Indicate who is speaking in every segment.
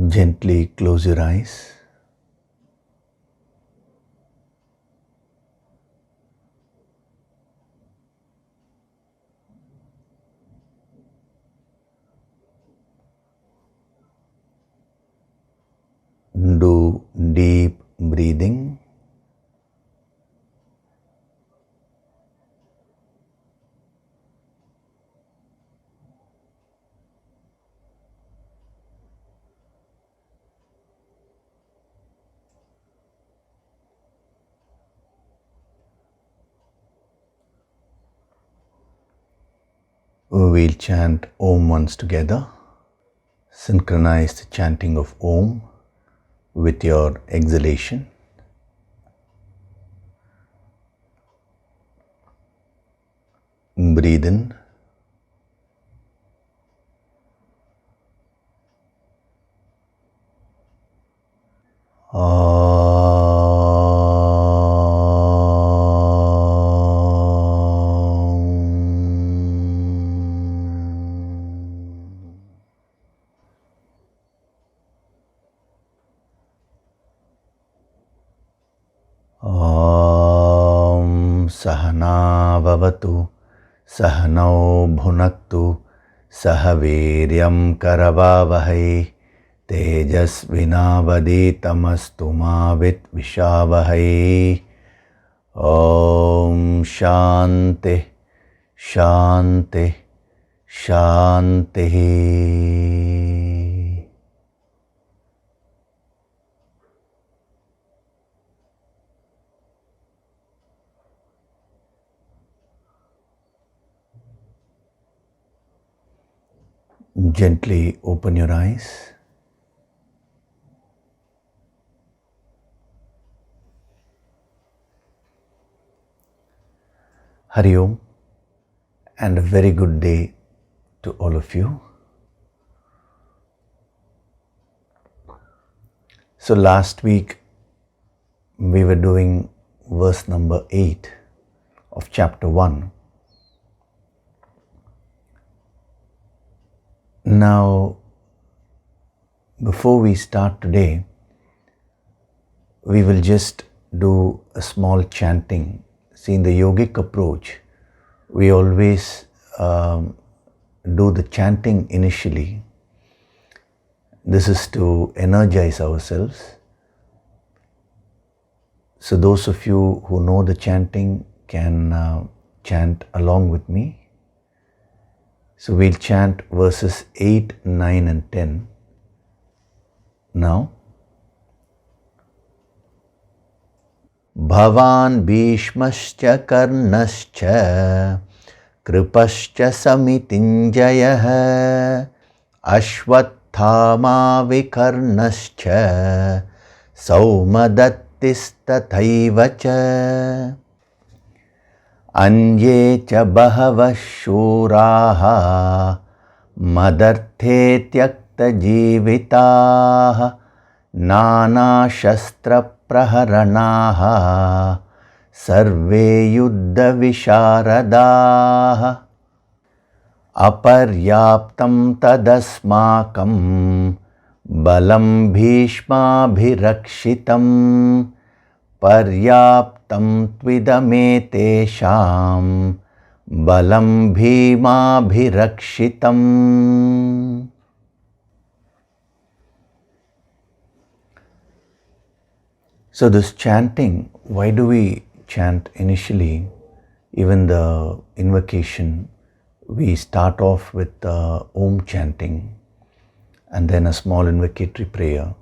Speaker 1: Gently close your eyes. Do deep breathing. We'll chant Om once together. Synchronize the chanting of Om with your exhalation. Breathe in. Sahana vavatu, sahanau bhunaktu, sahaviryam karavavahai, tejasvinavaditamastu ma vitvishavahai. Om Shanti, Shanti, Shanti. Gently open your eyes. Hari Om, and a very good day to all of you. So last week we were doing verse number 8 of chapter 1. Now, before we start today, we will just do a small chanting. See, in the yogic approach, we always do the chanting initially. This is to energize ourselves. So those of you who know the chanting can chant along with me. So we'll chant verses 8, 9 and 10 now. Bhavan Bhishmascha Karnascha Kripascha Samitinjayah Ashwathama Vikarnascha Saumadattistataivacha Anye cha bahava shuraha madarthe tyakta jivitaha nana shastra praharanaha sarve yuddha visharadaha aparyaptam tadasmakam balam bhishma bhirakshitam paryaptam tvidametesham balam bhima bhirakshitam. So this chanting, why do we chant initially? Even the invocation, we start off with Om chanting and then a small invocatory prayer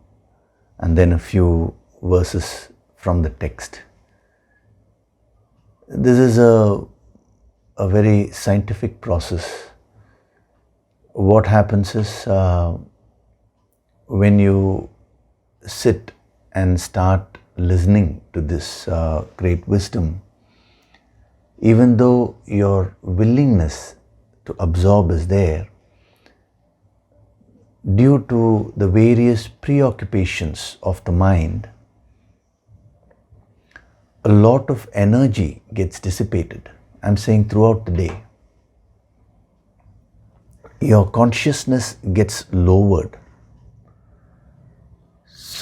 Speaker 1: and then a few verses from the text. This is a very scientific process. What happens is when you sit and start listening to this great wisdom, even though your willingness to absorb is there, due to the various preoccupations of the mind, a lot of energy gets dissipated. I'm saying throughout the day. Your consciousness gets lowered.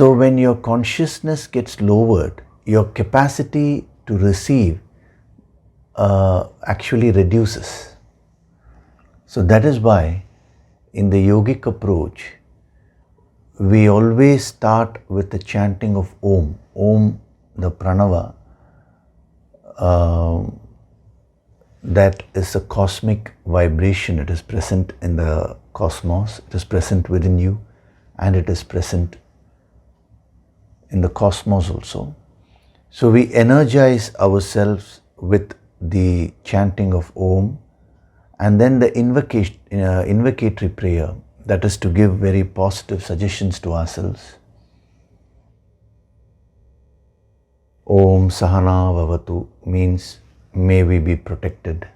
Speaker 1: So when your consciousness gets lowered, your capacity to receive actually reduces. So that is why in the yogic approach, we always start with the chanting of Om. Om, the pranava, that is a cosmic vibration. It is present in the cosmos, it is present within you, and it is present in the cosmos also. So we energize ourselves with the chanting of Om, and then the invocatory prayer, that is to give very positive suggestions to ourselves. Om Sahana Vavatu means may we be protected.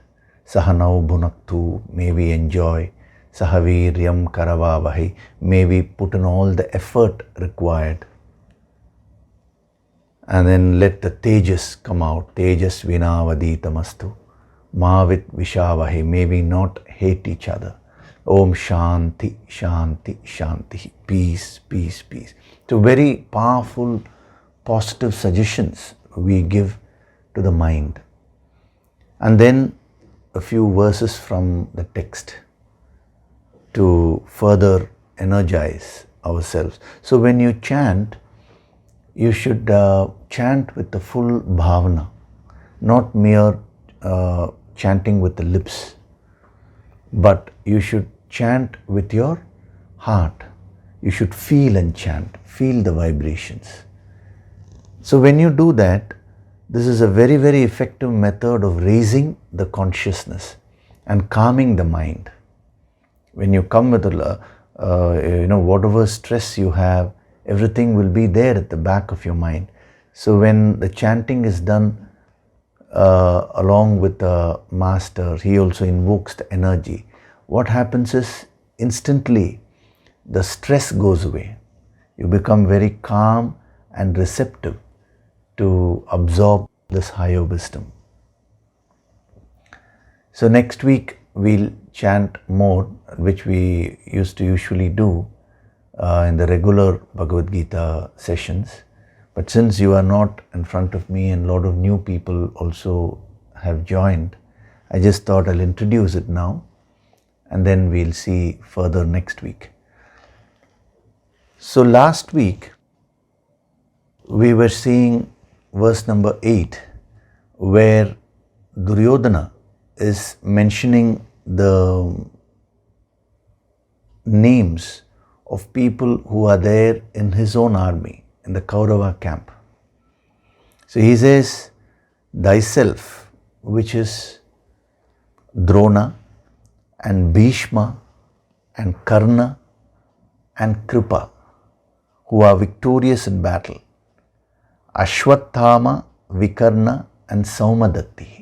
Speaker 1: Sahanau Bhunaktu, may we enjoy. Sahaviryam Karavavahi, may we put in all the effort required. And then let the Tejas come out. Tejas Vinavaditamastu. Mavit Vishavahi, may we not hate each other. Om Shanti, Shanti, Shanti. Peace, peace, peace. So very powerful, positive suggestions we give to the mind. And then a few verses from the text to further energize ourselves. So when you chant, you should chant with the full bhavana, not mere chanting with the lips, but you should chant with your heart. You should feel and chant, feel the vibrations. So when you do that, this is a very, very effective method of raising the consciousness and calming the mind. When you come with whatever stress you have, everything will be there at the back of your mind. So when the chanting is done along with the master, he also invokes the energy. What happens is instantly the stress goes away. You become very calm and receptive to absorb this higher wisdom. So next week we'll chant more, which we used to usually do in the regular Bhagavad Gita sessions. But since you are not in front of me and a lot of new people also have joined, I just thought I'll introduce it now, and then we'll see further next week. So last week we were seeing verse number 8, where Duryodhana is mentioning the names of people who are there in his own army, in the Kaurava camp. So he says, thyself, which is Drona and Bhishma and Karna and Kripa, who are victorious in battle. Ashwathama, Vikarna and Saumadatti.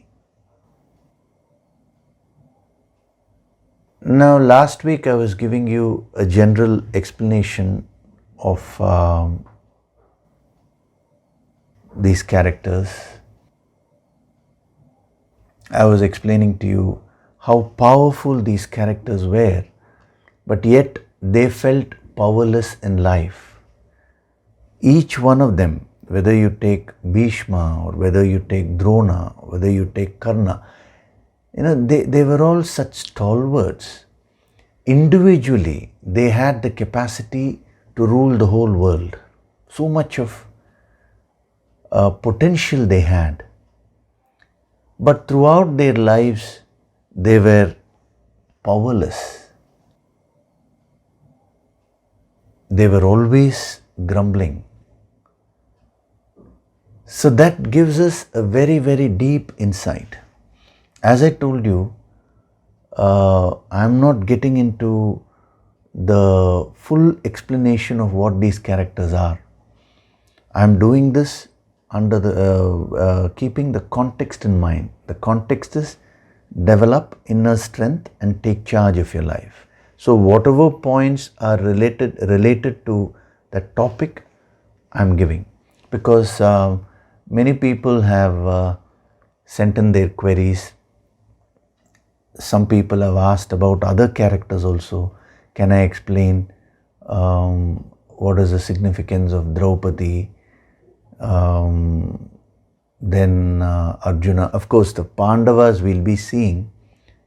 Speaker 1: Now last week I was giving you a general explanation of these characters. I was explaining to you how powerful these characters were, but yet they felt powerless in life. Each one of them, whether you take Bhishma or whether you take Drona, whether you take Karna, they were all such stalwarts. Individually, they had the capacity to rule the whole world. So much of potential they had. But throughout their lives, they were powerless. They were always grumbling. So that gives us a very, very deep insight. As I told you, I'm not getting into the full explanation of what these characters are. I'm doing this under the keeping the context in mind. The context is develop inner strength and take charge of your life. So whatever points are related to that topic, I'm giving, because many people have sent in their queries. Some people have asked about other characters also. Can I explain what is the significance of Draupadi, then Arjuna. Of course, the Pandavas we'll be seeing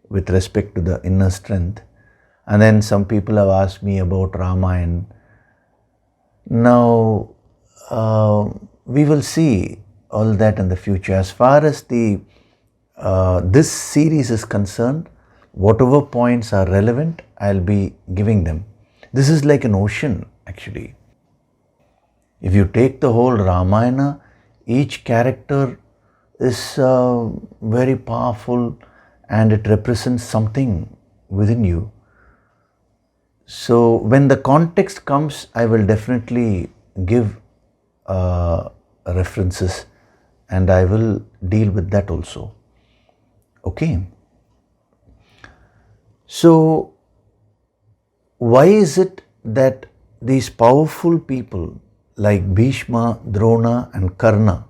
Speaker 1: with respect to the inner strength. And then some people have asked me about Ramayana. Now, we will see all that in the future. As far as this series is concerned, whatever points are relevant, I'll be giving them. This is like an ocean, actually. If you take the whole Ramayana, each character is very powerful and it represents something within you. So when the context comes, I will definitely give references and I will deal with that also. Okay. So why is it that these powerful people like Bhishma, Drona and Karna,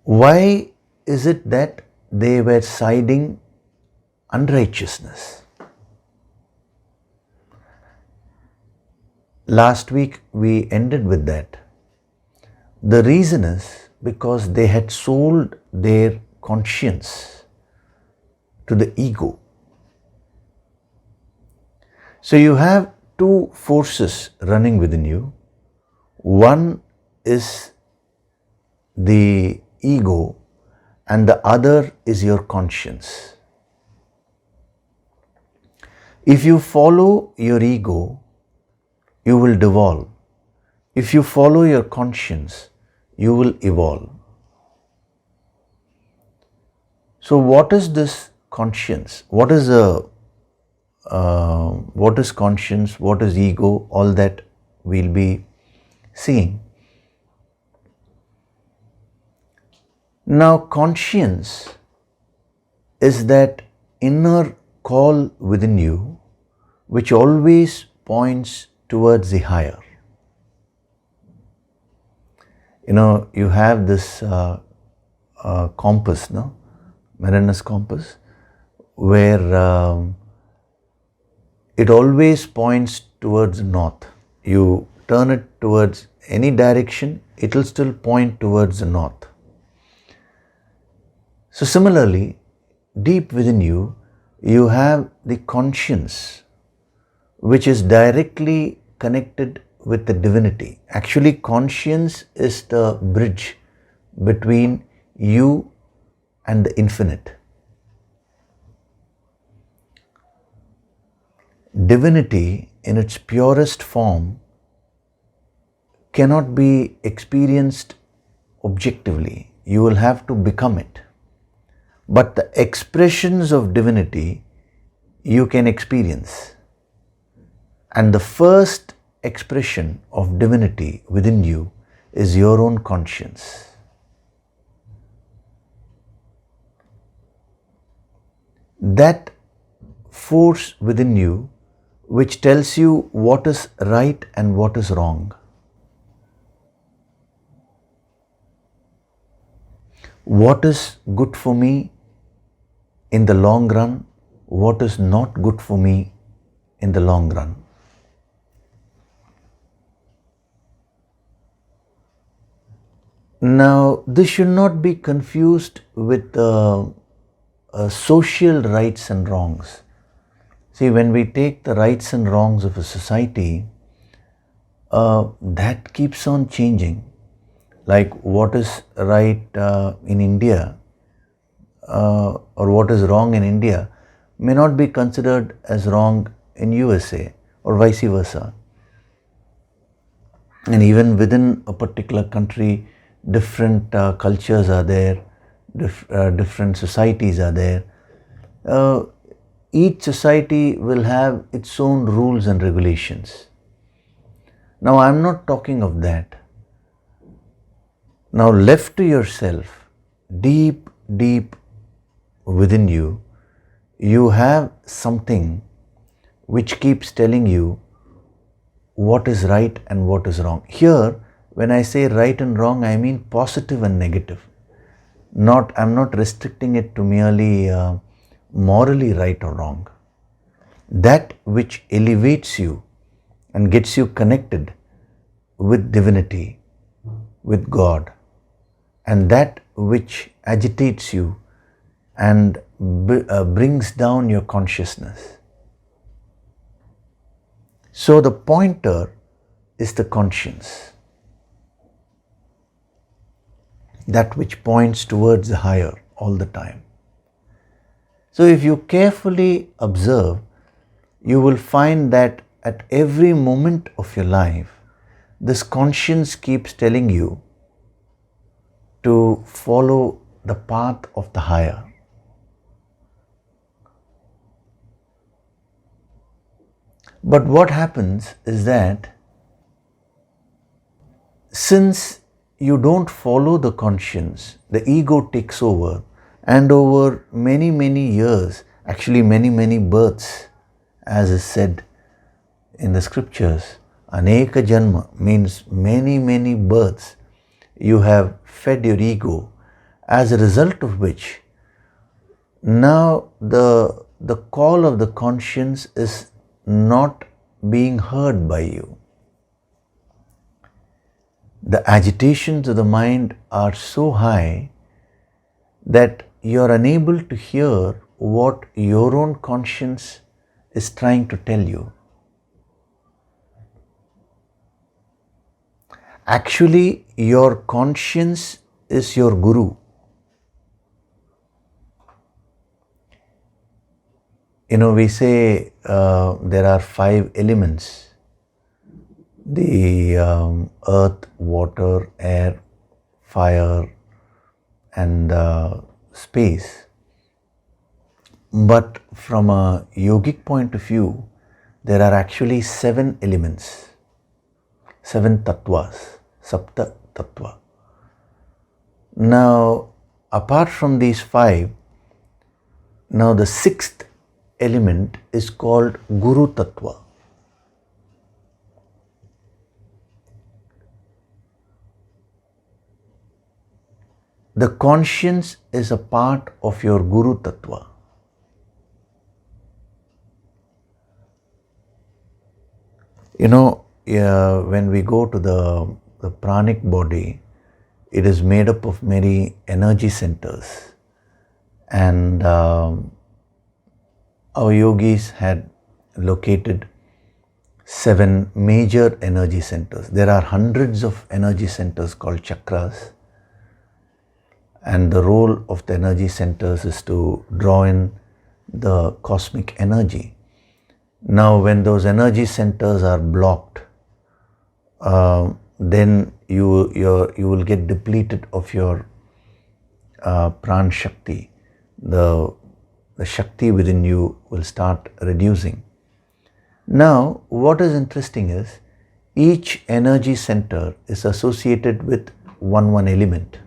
Speaker 1: why is it that they were siding unrighteousness? Last week we ended with that. The reason is because they had sold their conscience to the ego. So you have two forces running within you. One is the ego and the other is your conscience. If you follow your ego, you will devolve. If you follow your conscience, you will evolve. So what is this conscience? What is conscience? What is ego? All that we'll be seeing. Now, conscience is that inner call within you which always points towards the higher. You know, you have this compass, no? Marinus compass, where it always points towards north. You turn it towards any direction, it will still point towards the north. So similarly, deep within you, you have the conscience which is directly connected with the divinity. Actually, conscience is the bridge between you and the infinite. Divinity in its purest form cannot be experienced objectively. You will have to become it. But the expressions of divinity you can experience. And the first expression of divinity within you is your own conscience. That force within you which tells you what is right and what is wrong. What is good for me in the long run, what is not good for me in the long run. Now, this should not be confused with social rights and wrongs. See, when we take the rights and wrongs of a society, that keeps on changing. Like what is right in India or what is wrong in India may not be considered as wrong in USA or vice versa. And even within a particular country, different cultures are there, different societies are there. Each society will have its own rules and regulations. Now, I am not talking of that. Now, left to yourself, deep within you, you have something which keeps telling you what is right and what is wrong. Here, when I say right and wrong, I mean positive and negative. I'm not restricting it to merely morally right or wrong. That which elevates you and gets you connected with divinity, with God, and that which agitates you and brings down your consciousness. So the pointer is the conscience, that which points towards the higher all the time. So if you carefully observe, you will find that at every moment of your life, this conscience keeps telling you to follow the path of the higher. But what happens is that since you don't follow the conscience, the ego takes over, and over many, many years, actually many births, as is said in the scriptures, Aneka Janma means many births, you have fed your ego, as a result of which now the call of the conscience is not being heard by you. The agitations of the mind are so high that you are unable to hear what your own conscience is trying to tell you. Actually, your conscience is your guru. We say there are 5 elements: the earth, water, air, fire, and space. But from a yogic point of view, there are actually 7 elements, 7 tattvas, sapta tattva. Now, apart from these 5, now the 6th element is called Guru Tattva. The conscience is a part of your Guru Tattva. When we go to the pranic body, it is made up of many energy centers, and our yogis had located 7 major energy centers. There are hundreds of energy centers called Chakras, and the role of the energy centers is to draw in the cosmic energy. Now, when those energy centers are blocked, then you will get depleted of your pran shakti. The shakti within you will start reducing. Now, what is interesting is each energy center is associated with one element.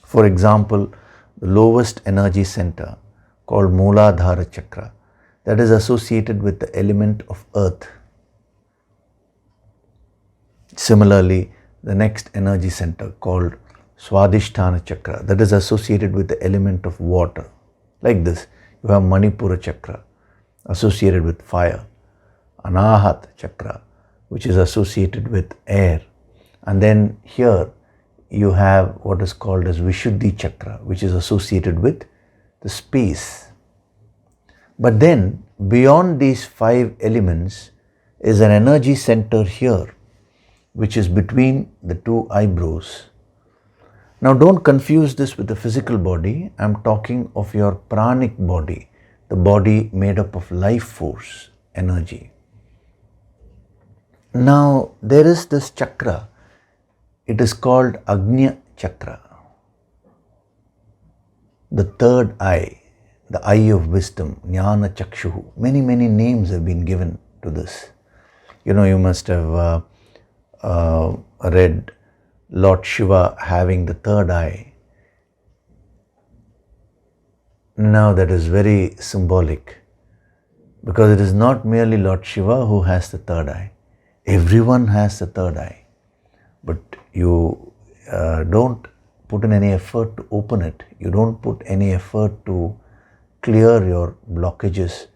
Speaker 1: For example, the lowest energy center called Mooladhara Chakra, that is associated with the element of earth. Similarly, the next energy center called Swadhisthana Chakra, that is associated with the element of water. Like this, you have Manipura Chakra associated with fire, Anahat Chakra, which is associated with air, and then here you have what is called as Vishuddhi Chakra, which is associated with the space. But then beyond these 5 elements is an energy center here, which is between the 2 eyebrows. Now, don't confuse this with the physical body. I'm talking of your pranic body, the body made up of life force, energy. Now, there is this chakra. It is called Agnya Chakra, the 3rd eye, the eye of wisdom, Jnana Chakshuhu. Many names have been given to this. You must have read Lord Shiva having the 3rd eye. Now, that is very symbolic, because it is not merely Lord Shiva who has the 3rd eye. Everyone has the 3rd eye, but you don't put in any effort to open it. You don't put any effort to clear your blockages,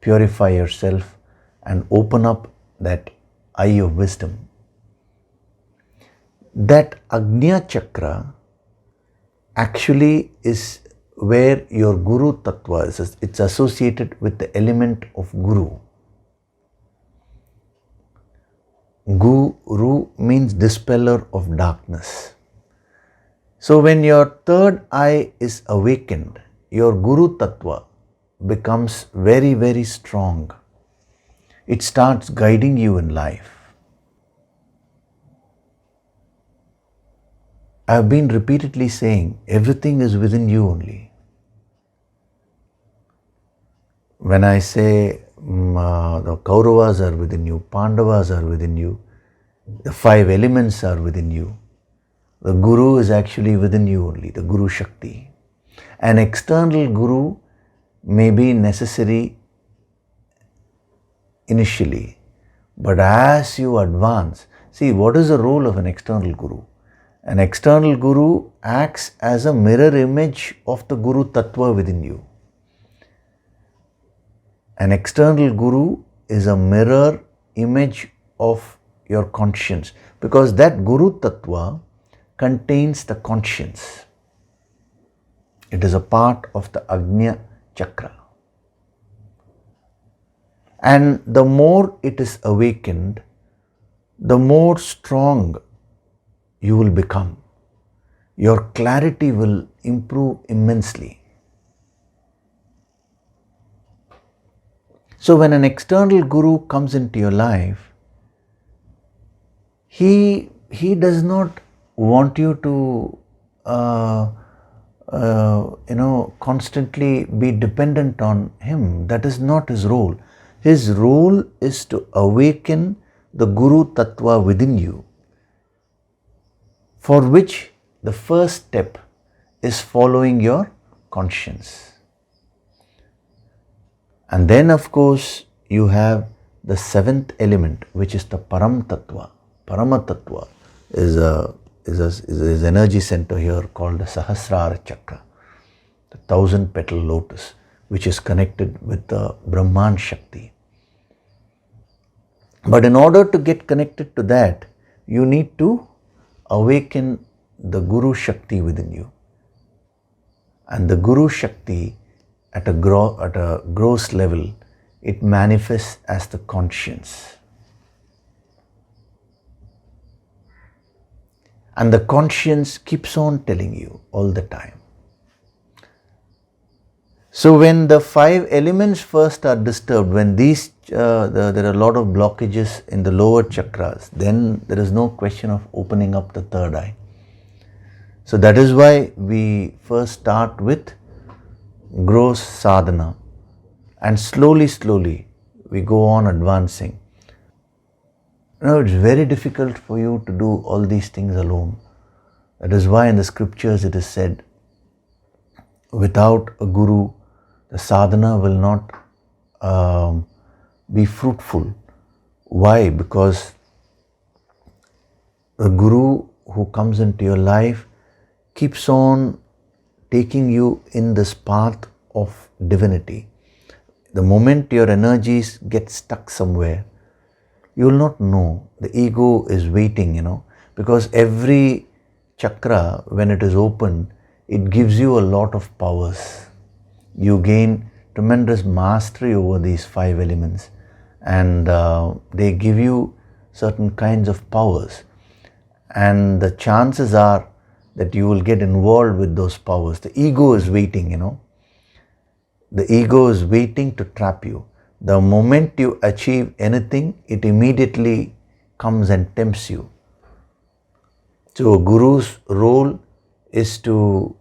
Speaker 1: purify yourself, and open up that eye of wisdom. That Agnya Chakra actually is where your Guru Tattva is. It's associated with the element of Guru. Guru means dispeller of darkness. So when your third eye is awakened, your Guru Tattva becomes very, very strong. It starts guiding you in life. I have been repeatedly saying everything is within you only. When I say the Kauravas are within you, Pandavas are within you, the 5 elements are within you, the Guru is actually within you only, the Guru Shakti. An external Guru may be necessary initially, but as you advance, see, what is the role of an external Guru? An external Guru acts as a mirror image of the Guru Tattva within you. An external Guru is a mirror image of your conscience, because that Guru Tattva contains the conscience. It is a part of the Agnya Chakra. And the more it is awakened, the more strong you will become. Your clarity will improve immensely. So when an external Guru comes into your life, he does not want you to constantly be dependent on him. That is not his role. His role is to awaken the Guru Tattva within you, for which the first step is following your conscience. And then, of course, you have the 7th element, which is the Param Tattva. Parama Tattva is an energy center here called the Sahasrara Chakra, the 1000-petal lotus, which is connected with the Brahman Shakti. But in order to get connected to that, you need to awaken the Guru Shakti within you. And the Guru Shakti at a gross level, it manifests as the conscience. And the conscience keeps on telling you all the time. So when the 5 elements first are disturbed, when these there are a lot of blockages in the lower chakras, then there is no question of opening up the third eye. So that is why we first start with gross sadhana, and slowly we go on advancing. Now it's very difficult for you to do all these things alone. That is why in the scriptures it is said, without a guru, the sadhana will not be fruitful. Why? Because the guru who comes into your life keeps on taking you in this path of divinity. The moment your energies get stuck somewhere, you will not know. The ego is waiting, because every chakra, when it is open, it gives you a lot of powers. You gain tremendous mastery over these 5 elements, and they give you certain kinds of powers. And the chances are that you will get involved with those powers. The ego is waiting, The ego is waiting to trap you. The moment you achieve anything, it immediately comes and tempts you. So a guru's role is to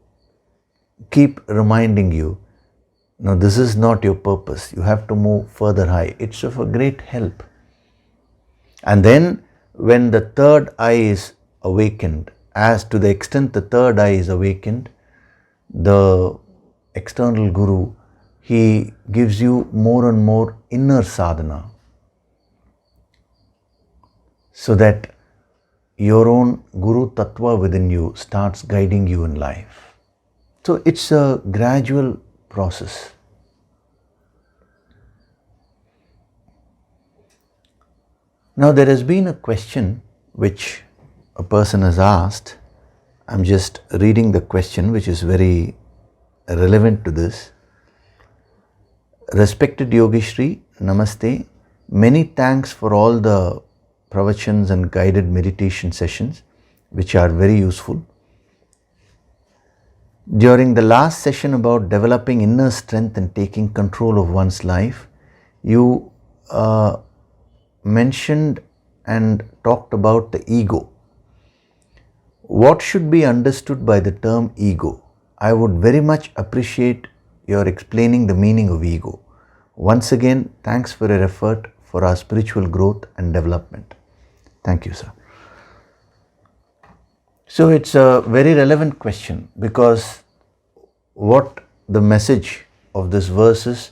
Speaker 1: keep reminding you, no, this is not your purpose. You have to move further high. It's of a great help. And then when the third eye is awakened, as to the extent the third eye is awakened, the external guru, he gives you more and more inner sadhana, so that your own Guru Tattva within you starts guiding you in life. So it's a gradual process. Now there has been a question which a person has asked. I'm just reading the question, which is very relevant to this. Respected Yogishri, Namaste. Many thanks for all the pravachans and guided meditation sessions, which are very useful. During the last session about developing inner strength and taking control of one's life, you mentioned and talked about the ego. What should be understood by the term ego? I would very much appreciate your explaining the meaning of ego. Once again, thanks for your effort for our spiritual growth and development. Thank you, sir. So it's a very relevant question, because what the message of this verse is,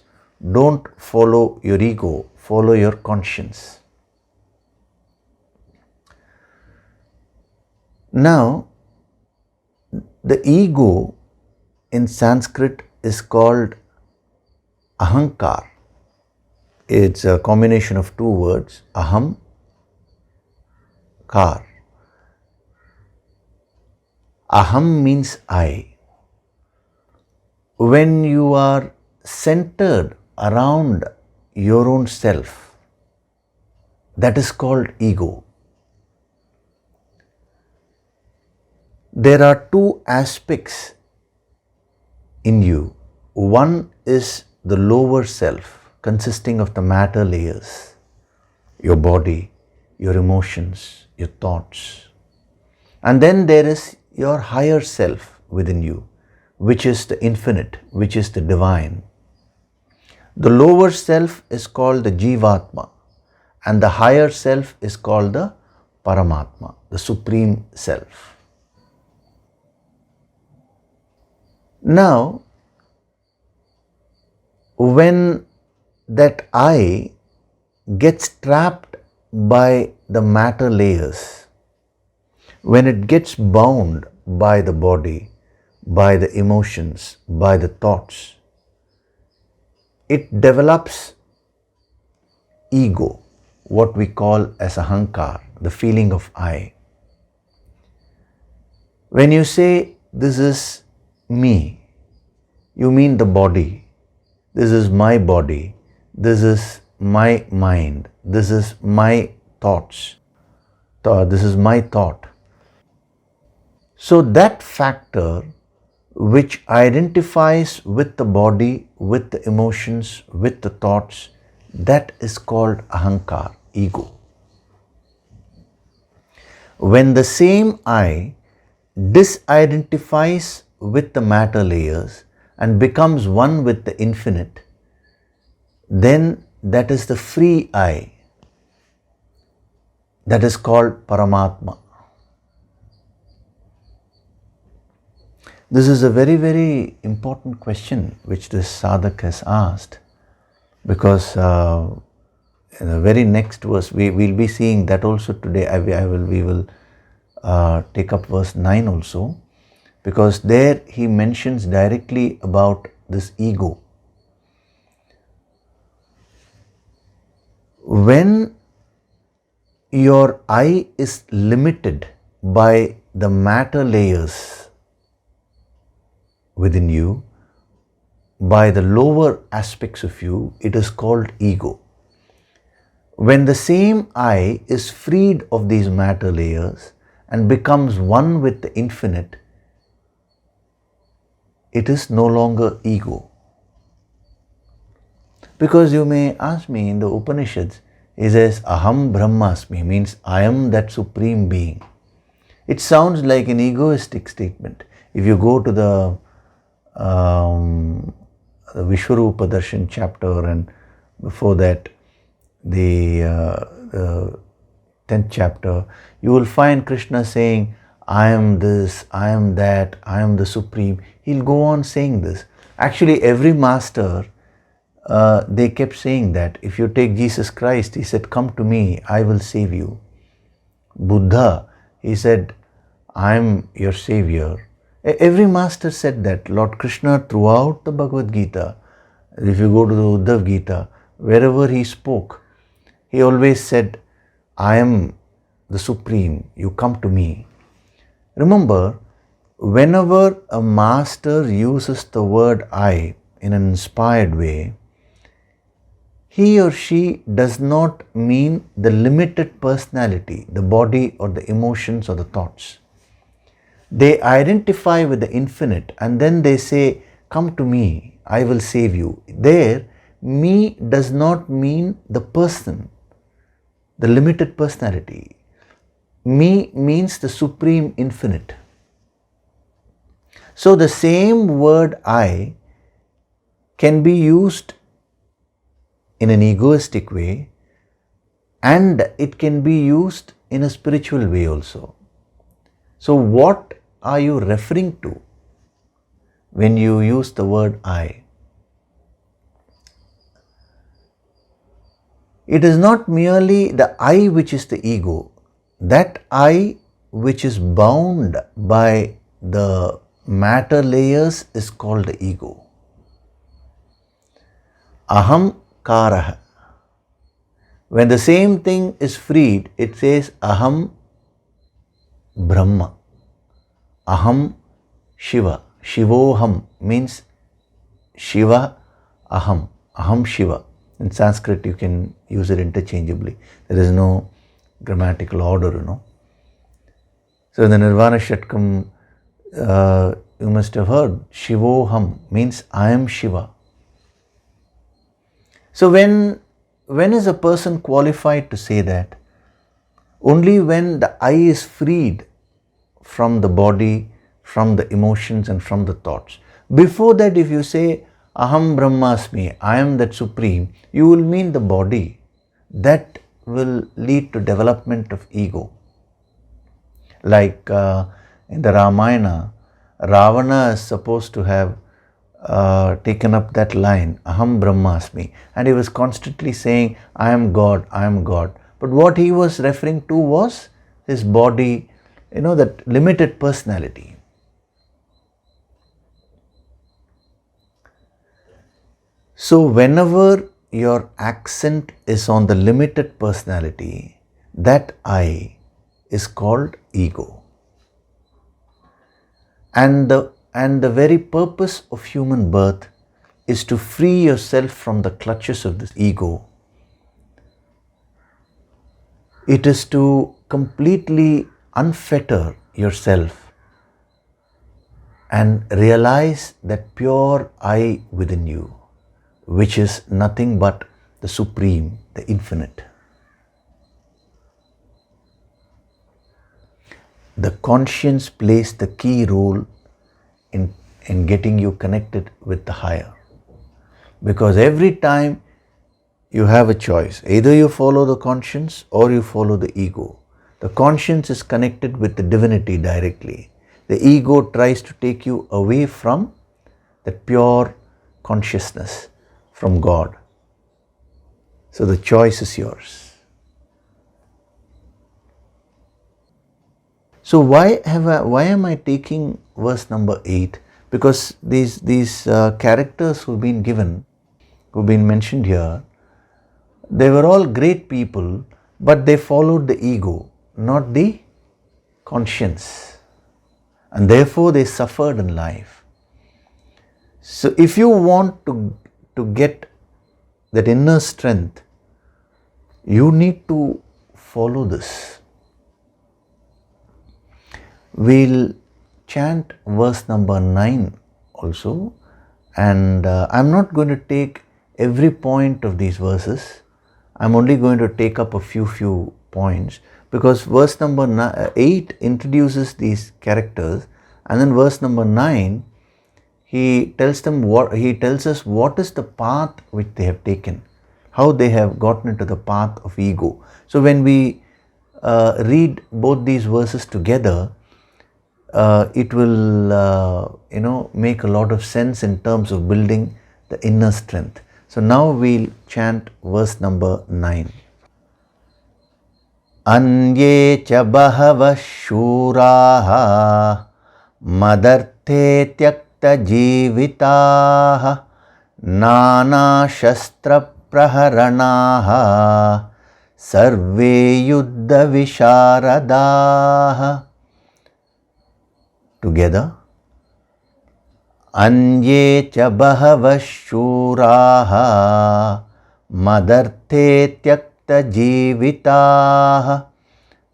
Speaker 1: don't follow your ego, follow your conscience. Now, the ego in Sanskrit is called ahankar. It's a combination of two words, aham, kar. Aham means I. When you are centered around your own self, that is called ego. There are two aspects in you. One is the lower self, consisting of the matter layers, your body, your emotions, your thoughts. And then there is your higher self within you, which is the infinite, which is the divine. The lower self is called the Jivatma, and the higher self is called the Paramatma, the Supreme Self. Now, when that I gets trapped by the matter layers, when it gets bound by the body, by the emotions, by the thoughts, it develops ego, what we call as ahankar, the feeling of I. When you say, this is me, you mean the body. This is my body. This is my mind. This is my thoughts. This is my thought. So that factor which identifies with the body, with the emotions, with the thoughts, that is called ahankar, ego. When the same I disidentifies with the matter layers and becomes one with the infinite, then that is the free I. That is called Paramatma. This is a very, very important question which this sadhak has asked, because in the very next verse, we will be seeing that also today. We will take up verse 9 also, because there he mentions directly about this ego. When your I is limited by the matter layers within you, by the lower aspects of you, it is called ego. When the same I is freed of these matter layers and becomes one with the infinite, it is no longer ego. Because you may ask me, in the Upanishads, he says, Aham Brahmasmi, means I am that supreme being. It sounds like an egoistic statement. If you go to the Vishwarupa Darshan chapter, and before that the 10th chapter, you will find Krishna saying, I am this, I am that, I am the supreme. He'll go on saying this. Actually, every master, they kept saying that. If you take Jesus Christ, he said, come to me, I will save you. Buddha, he said, I am your savior. Every master said that. Lord Krishna, throughout the Bhagavad Gita, if you go to the Uddhav Gita, wherever he spoke, he always said, I am the Supreme, you come to me. Remember, whenever a master uses the word I in an inspired way, he or she does not mean the limited personality, the body or the emotions or the thoughts. They identify with the infinite and then they say, come to me, I will save you. There, me does not mean the person, the limited personality. Me means the supreme infinite. So the same word I can be used in an egoistic way, and it can be used in a spiritual way also. So what are you referring to when you use the word I? It is not merely the I which is the ego. That I which is bound by the matter layers is called the ego. Aham Karaha. When the same thing is freed, it says Aham Brahma. Aham Shiva. Shivoham means Shiva Aham. Aham Shiva. In Sanskrit you can use it interchangeably. There is no grammatical order, So in the Nirvana Shatkam, you must have heard Shivoham means I am Shiva. So when is a person qualified to say that? Only when the I is freed from the body, from the emotions and from the thoughts. Before that, if you say Aham Brahmasmi, I am that supreme, you will mean the body. That will lead to development of ego. Like in the Ramayana, Ravana is supposed to have taken up that line, Aham Brahmasmi, and he was constantly saying, I am God, I am God. But what he was referring to was his body, that limited personality. So whenever your accent is on the limited personality, that I is called ego. And the very purpose of human birth is to free yourself from the clutches of this ego. It is to completely unfetter yourself and realize that pure I within you, which is nothing but the Supreme, the Infinite. The conscience plays the key role in getting you connected with the higher. Because every time you have a choice, either you follow the conscience or you follow the ego. The conscience is connected with the divinity directly. The ego tries to take you away from that pure consciousness, from God. So the choice is yours. So why am I taking verse number 8? Because these characters who've been mentioned here, they were all great people, but they followed the ego, not the conscience. And therefore they suffered in life. So if you want to get that inner strength, you need to follow this. We'll chant verse number 9 also, and I'm not going to take every point of these verses. I'm only going to take up a few points, because verse number 8 introduces these characters, and then verse number 9 he tells us what is the path which they have taken, how they have gotten into the path of ego. So when we read both these verses together, it will make a lot of sense in terms of building the inner strength. So now we'll chant verse number 9. Anye cha bahava shuraha madarte tyakta jivitaha nana shastra praharanaha Sarve Yuddha Visharadaha. Together. Anye cha bahava shuraha madarte tyakta jivitaha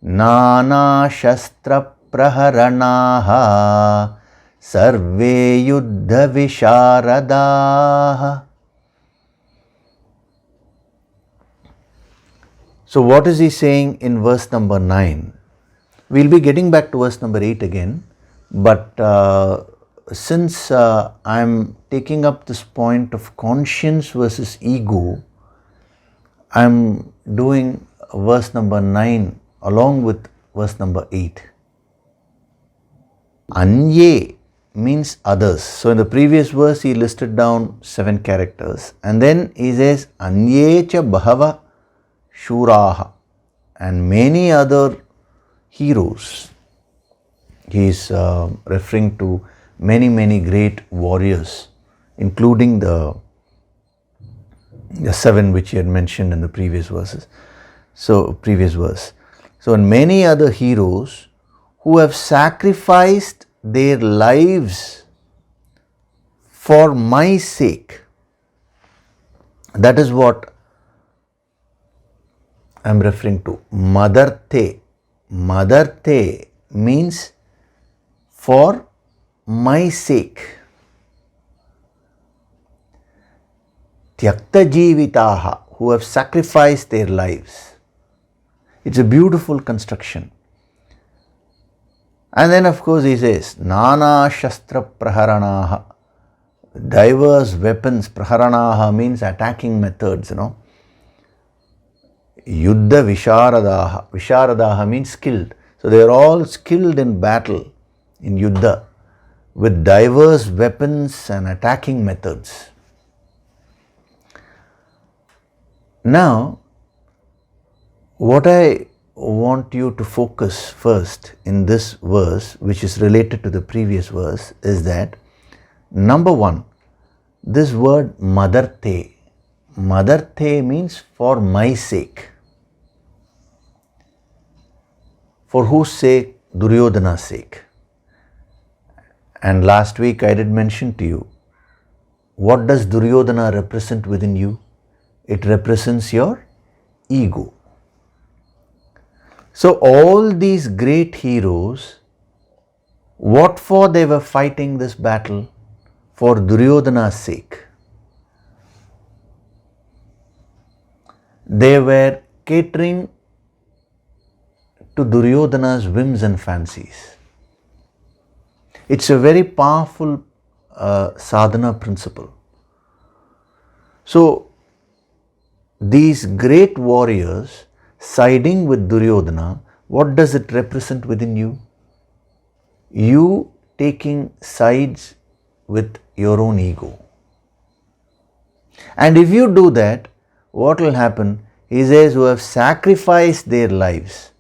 Speaker 1: nana shastra praharanaha sarve yuddha visharadaha. So what is he saying in verse number 9? We'll be getting back to verse number 8 again, but since I'm taking up this point of conscience versus ego, I'm doing verse number 9 along with verse number 8. Anye means others. So in the previous verse he listed down 7 characters, and then he says Anye cha bahava shuraha, and many other heroes. He is referring to many great warriors, including the 7 which he had mentioned in the previous verses. So previous verse. So and many other heroes who have sacrificed their lives for my sake. That is what I am referring to. Madarte. Madarte means for my sake. Tyakta jivitaha, who have sacrificed their lives. It's a beautiful construction. And then of course he says, Nana shastra praharanaha, diverse weapons. Praharanaha means attacking methods, Yuddha visharadaha. Visharadaha means skilled. So they are all skilled in battle, in yuddha, with diverse weapons and attacking methods. Now, what I want you to focus first in this verse, which is related to the previous verse, is that number 1, this word madarte. Madarte means for my sake. For whose sake? Duryodhana's sake. And last week I did mention to you, what does Duryodhana represent within you? It represents your ego. So all these great heroes, what for they were fighting this battle? For Duryodhana's sake. They were catering to Duryodhana's whims and fancies. It's a very powerful sadhana principle. So, these great warriors siding with Duryodhana, what does it represent within you? You taking sides with your own ego. And if you do that, what will happen? He says, who have sacrificed their lives.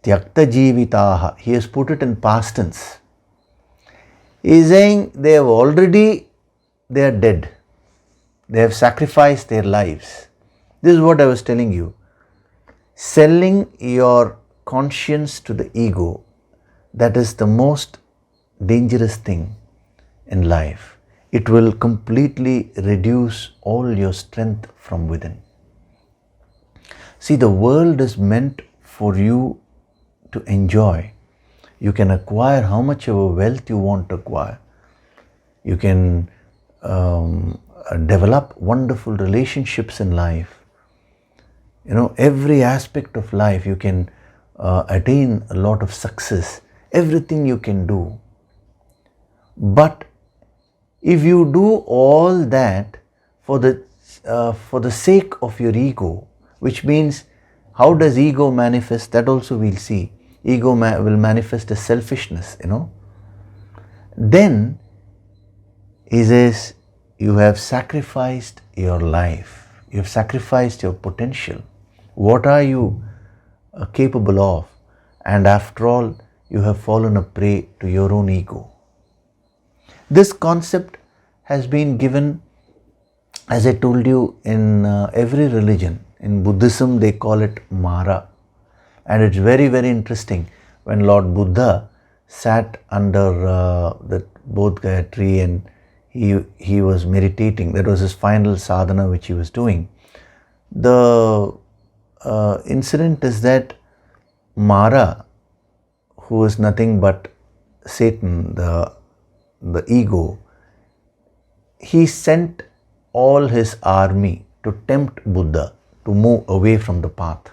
Speaker 1: Tyakta jivitaha. He has put it in past tense. He is saying they are dead. They have sacrificed their lives. This is what I was telling you. Selling your conscience to the ego, that is the most dangerous thing in life. It will completely reduce all your strength from within. See, the world is meant for you to enjoy. You can acquire how much of a wealth you want to acquire. You can develop wonderful relationships in life. Every aspect of life you can attain a lot of success. Everything you can do. But if you do all that for the sake of your ego, which means how does ego manifest? That also we'll see. Ego will manifest as selfishness, Then he says, you have sacrificed your life. You have sacrificed your potential. What are you capable of? And after all, you have fallen a prey to your own ego. This concept has been given, as I told you, in every religion. In Buddhism, they call it Mara. And it's very, very interesting. When Lord Buddha sat under the Bodh Gaya tree and he was meditating, that was his final sadhana which he was doing. The incident is that Mara, who is nothing but Satan, the ego, he sent all his army to tempt Buddha to move away from the path.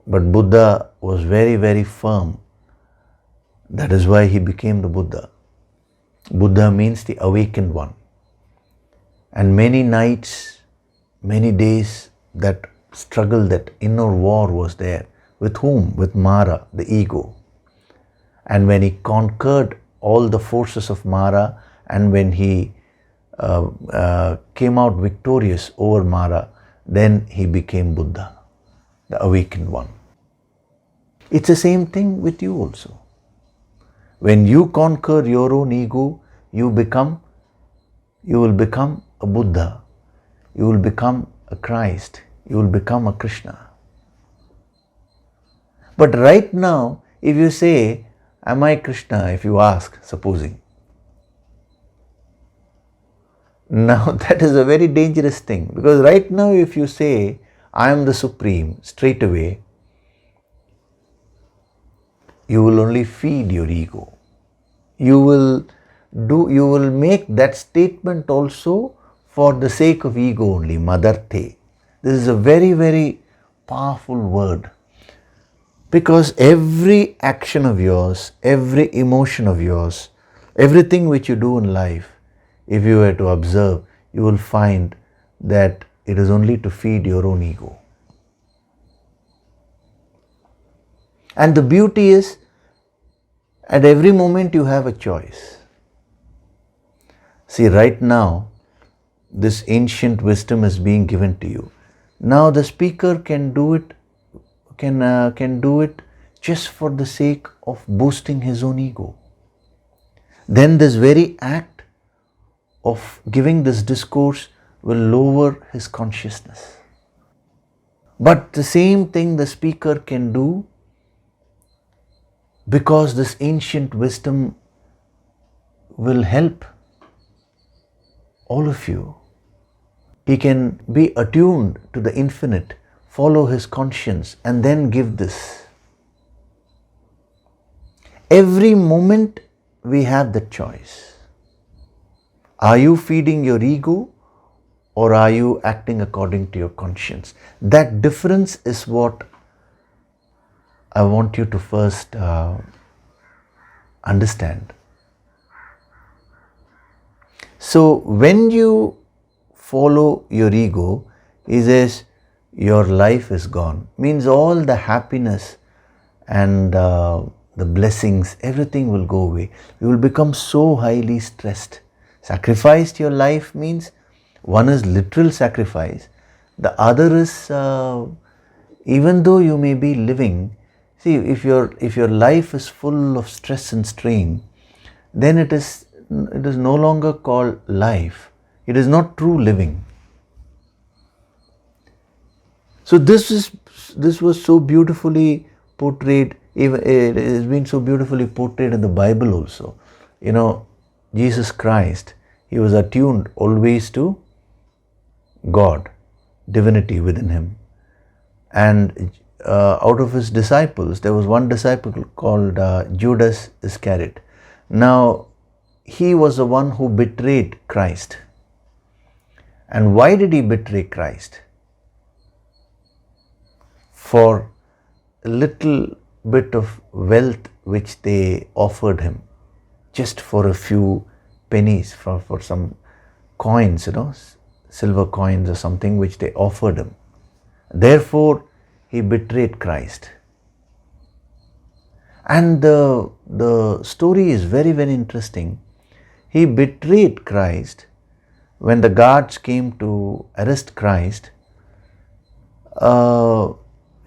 Speaker 1: But Buddha was very, very firm. That is why he became the Buddha. Buddha means the awakened one. And many nights, many days, that struggle, that inner war was there. With whom? With Mara, the ego. And when he conquered all the forces of Mara, and when he came out victorious over Mara, then he became Buddha, the awakened one. It's the same thing with you also. When you conquer your own ego, you will become a Buddha, you will become a Christ, you will become a Krishna. But right now, if you say, am I Krishna? If you ask, supposing. Now that is a very dangerous thing, because right now if you say, I am the Supreme, straight away, you will only feed your ego. You will make that statement also for the sake of ego only, madarte. This is a very, very powerful word. Because every action of yours, every emotion of yours, everything which you do in life, if you were to observe, you will find that it is only to feed your own ego. And the beauty is, at every moment you have a choice. See, right now, this ancient wisdom is being given to you. Now the speaker can do it just for the sake of boosting his own ego. Then this very act of giving this discourse will lower his consciousness. But the same thing the speaker can do, because this ancient wisdom will help all of you. He can be attuned to the infinite, follow his conscience, and then give this. Every moment we have the choice. Are you feeding your ego, or are you acting according to your conscience? That difference is what I want you to first understand. So when you follow your ego, he says your life is gone. Means all the happiness and the blessings, everything will go away. You will become so highly stressed. Sacrificed your life means one is literal sacrifice. The other is even though you may be living. See, if your life is full of stress and strain, then it is no longer called life. It is not true living. So this was so beautifully portrayed. It has been so beautifully portrayed in the Bible also. You know, Jesus Christ, he was attuned always to God, divinity within him, and out of his disciples, there was one disciple called Judas Iscariot. Now, he was the one who betrayed Christ. And why did he betray Christ? For a little bit of wealth which they offered him, just for a few pennies, for some coins, silver coins or something which they offered him. Therefore, he betrayed Christ. And the story is very, very interesting. He betrayed Christ when the guards came to arrest Christ.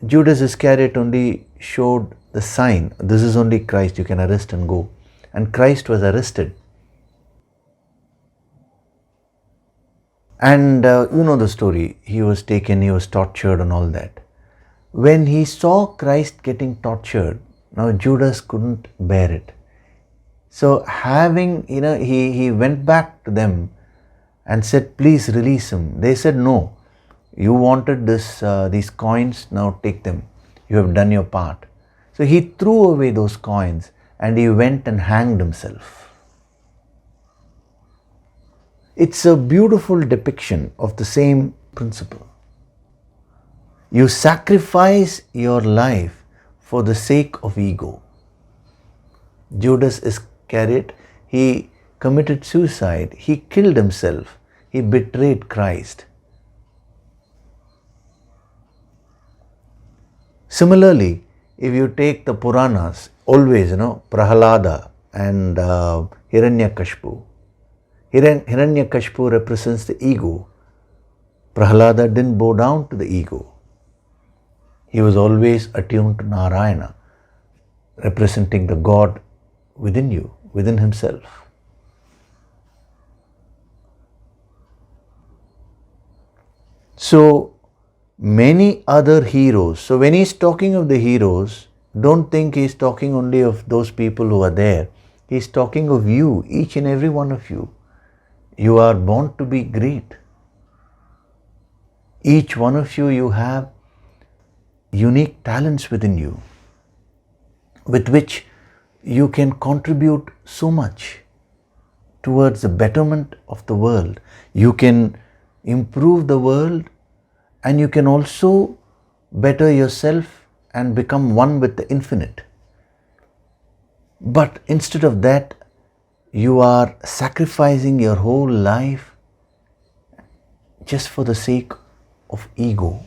Speaker 1: Judas Iscariot only showed the sign, this is only Christ, you can arrest and go. And Christ was arrested. And you know the story. He was taken, he was tortured and all that. When he saw Christ getting tortured, now Judas couldn't bear it. So he went back to them and said, please release him. They said, no, you wanted these coins, now take them. You have done your part. So he threw away those coins and he went and hanged himself. It's a beautiful depiction of the same principle. You sacrifice your life for the sake of ego. Judas Iscariot, he committed suicide. He killed himself. He betrayed Christ. Similarly, if you take the Puranas, always, Prahalada and Hiranyakashipu. Hiranyakashipu represents the ego. Prahalada didn't bow down to the ego. He was always attuned to Narayana, representing the God within you, within himself. So, many other heroes. So, when he's talking of the heroes, don't think he's talking only of those people who are there. He's talking of you, each and every one of you. You are born to be great. Each one of you, you have unique talents within you with which you can contribute so much towards the betterment of the world. You can improve the world and you can also better yourself and become one with the infinite. But instead of that, you are sacrificing your whole life just for the sake of ego.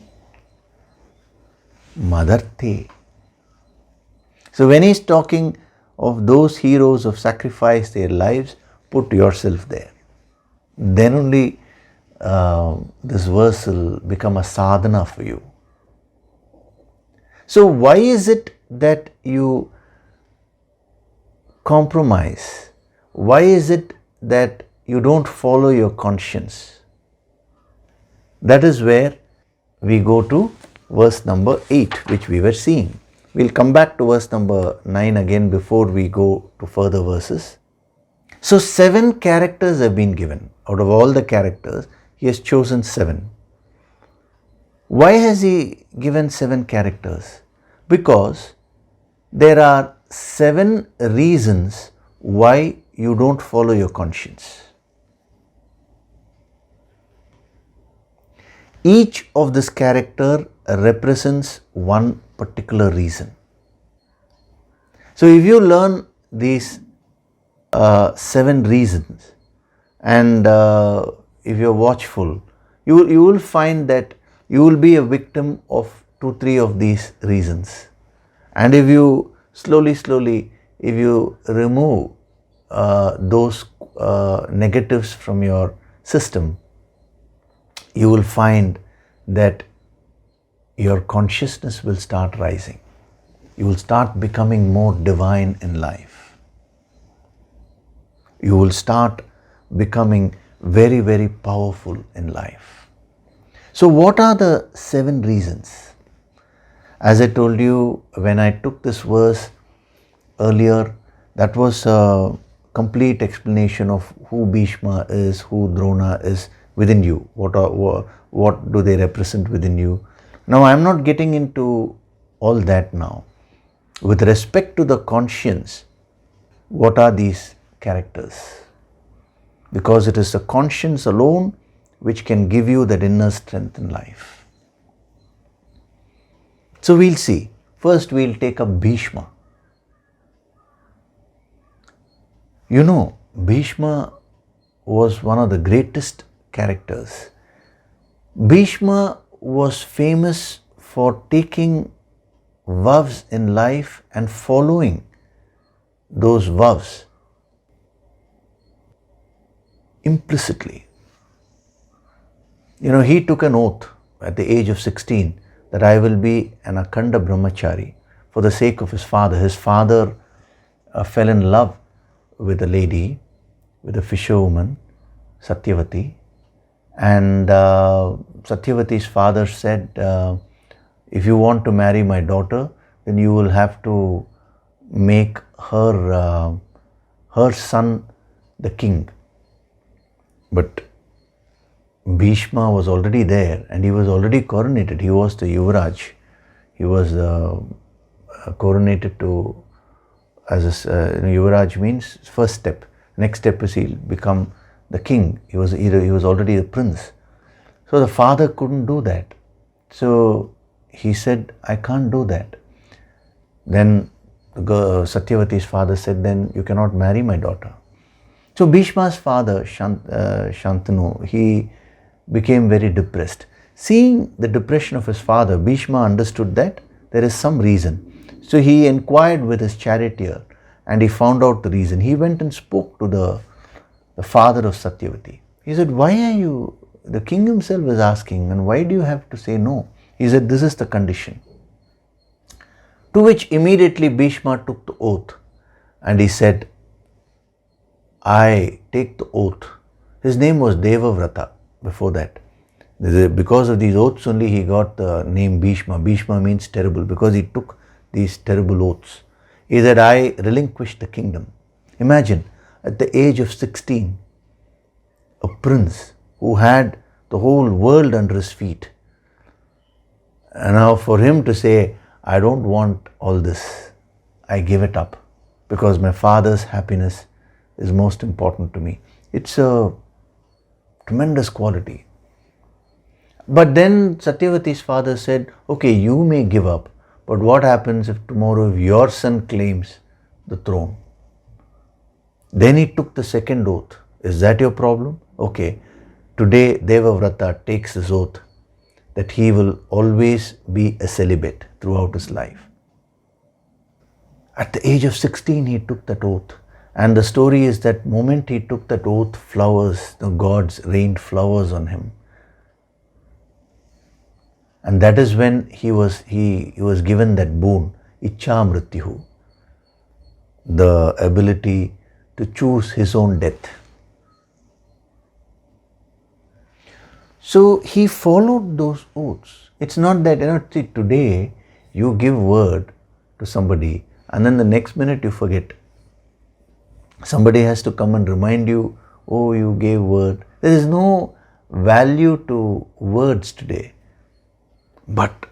Speaker 1: Madarte. So when he's talking of those heroes who have sacrificed their lives, put yourself there. Then only this verse will become a sadhana for you. So why is it that you compromise? Why is it that you don't follow your conscience? That is where we go to verse number 8, which we were seeing. We'll come back to verse number 9 again before we go to further verses. So 7 characters have been given. Out of all the characters, he has chosen 7. Why has he given 7 characters? Because there are 7 reasons why you don't follow your conscience. Each of this character represents one particular reason. So if you learn these 7 reasons and if you're watchful, you will find that you will be a victim of 2-3 of these reasons. And if you slowly, if you remove those negatives from your system, you will find that your consciousness will start rising. You will start becoming more divine in life. You will start becoming very, very powerful in life. So what are the 7 reasons? As I told you, when I took this verse earlier, that was a complete explanation of who Bhishma is, who Drona is within you. What do they represent within you? Now I am not getting into all that now. With respect to the conscience, what are these characters? Because it is the conscience alone which can give you that inner strength in life. So we'll see. First we'll take up Bhishma. You know, Bhishma was one of the greatest characters. Bhishma was famous for taking vows in life and following those vows implicitly. You know, he took an oath at the age of 16 that I will be an Akhanda Brahmachari for the sake of his father. His father fell in love with a lady, with a fisherwoman, Satyavati, And Satyavati's father said, if you want to marry my daughter, then you will have to make her son the king. But Bhishma was already there and he was already coronated. He was the Yuvraj. He was coronated to, as Yuvraj means first step. Next step is he'll become the king. He was already the prince. So the father couldn't do that. So he said, I can't do that. Then Satyavati's father said, then you cannot marry my daughter. So Bhishma's father, Shantanu, he became very depressed. Seeing the depression of his father, Bhishma understood that there is some reason. So he inquired with his charioteer and he found out the reason. He went and spoke to the father of Satyavati. He said, why are you, the king himself is asking, and why do you have to say no? He said, this is the condition. To which immediately Bhishma took the oath and he said, I take the oath. His name was Devavrata before that. Because of these oaths only he got the name Bhishma. Bhishma means terrible because he took these terrible oaths. He said, I relinquish the kingdom. Imagine, at the age of 16, a prince who had the whole world under his feet. And now for him to say, I don't want all this, I give it up because my father's happiness is most important to me. It's a tremendous quality. But then Satyavati's father said, okay, you may give up, but what happens if tomorrow your son claims the throne? Then he took the second oath. Is that your problem? Okay, today Devavrata takes his oath that he will always be a celibate throughout his life. At the age of 16, he took that oath. And the story is that moment he took that oath, flowers, the gods rained flowers on him. And that is when he was given that boon, Ichha Mrityuhu, the ability to choose his own death. So he followed those oaths. It's not that, today you give word to somebody and then the next minute you forget. Somebody has to come and remind you, oh, you gave word. There is no value to words today. But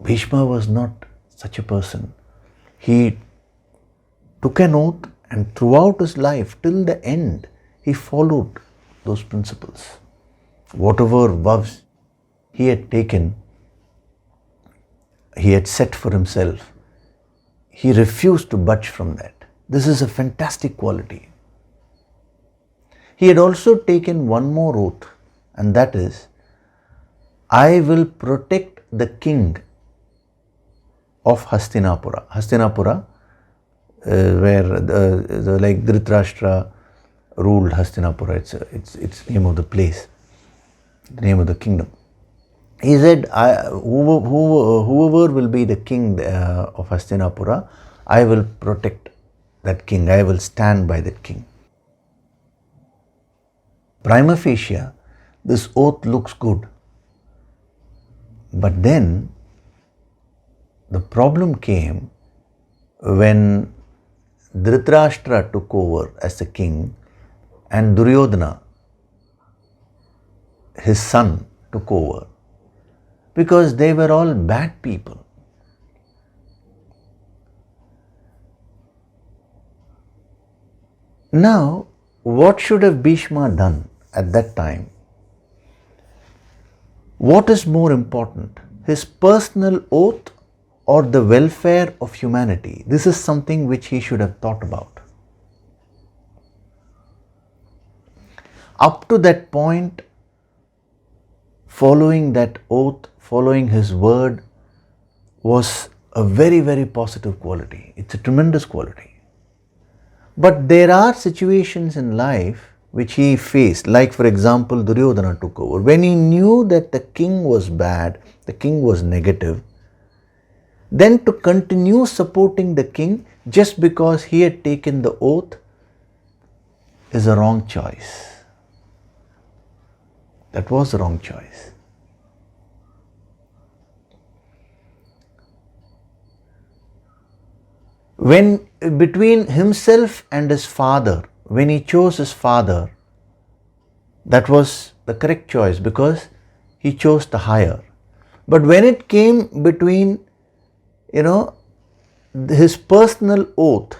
Speaker 1: Bhishma was not such a person. He took an oath and throughout his life, till the end, he followed those principles. Whatever vows he had taken, he had set for himself, he refused to budge from that. This is a fantastic quality. He had also taken one more oath, and that is, I will protect the king of Hastinapura. Hastinapura, where like Dhritarashtra ruled Hastinapura. It's name of the place, the name of the kingdom. He said, whoever will be the king of Hastinapura, I will protect that king. I will stand by that king. Prima facie, this oath looks good. But then the problem came when Dhritarashtra took over as the king and Duryodhana, his son, took over. Because they were all bad people. Now, what should have Bhishma done at that time? What is more important, his personal oath or the welfare of humanity? This is something which he should have thought about. Up to that point, following that oath, following his word was a very, very positive quality. It's a tremendous quality. But there are situations in life which he faced, like for example, Duryodhana took over. When he knew that the king was bad, the king was negative, then to continue supporting the king just because he had taken the oath is a wrong choice. That was the wrong choice. When between himself and his father, when he chose his father, that was the correct choice because he chose the higher. But when it came between, his personal oath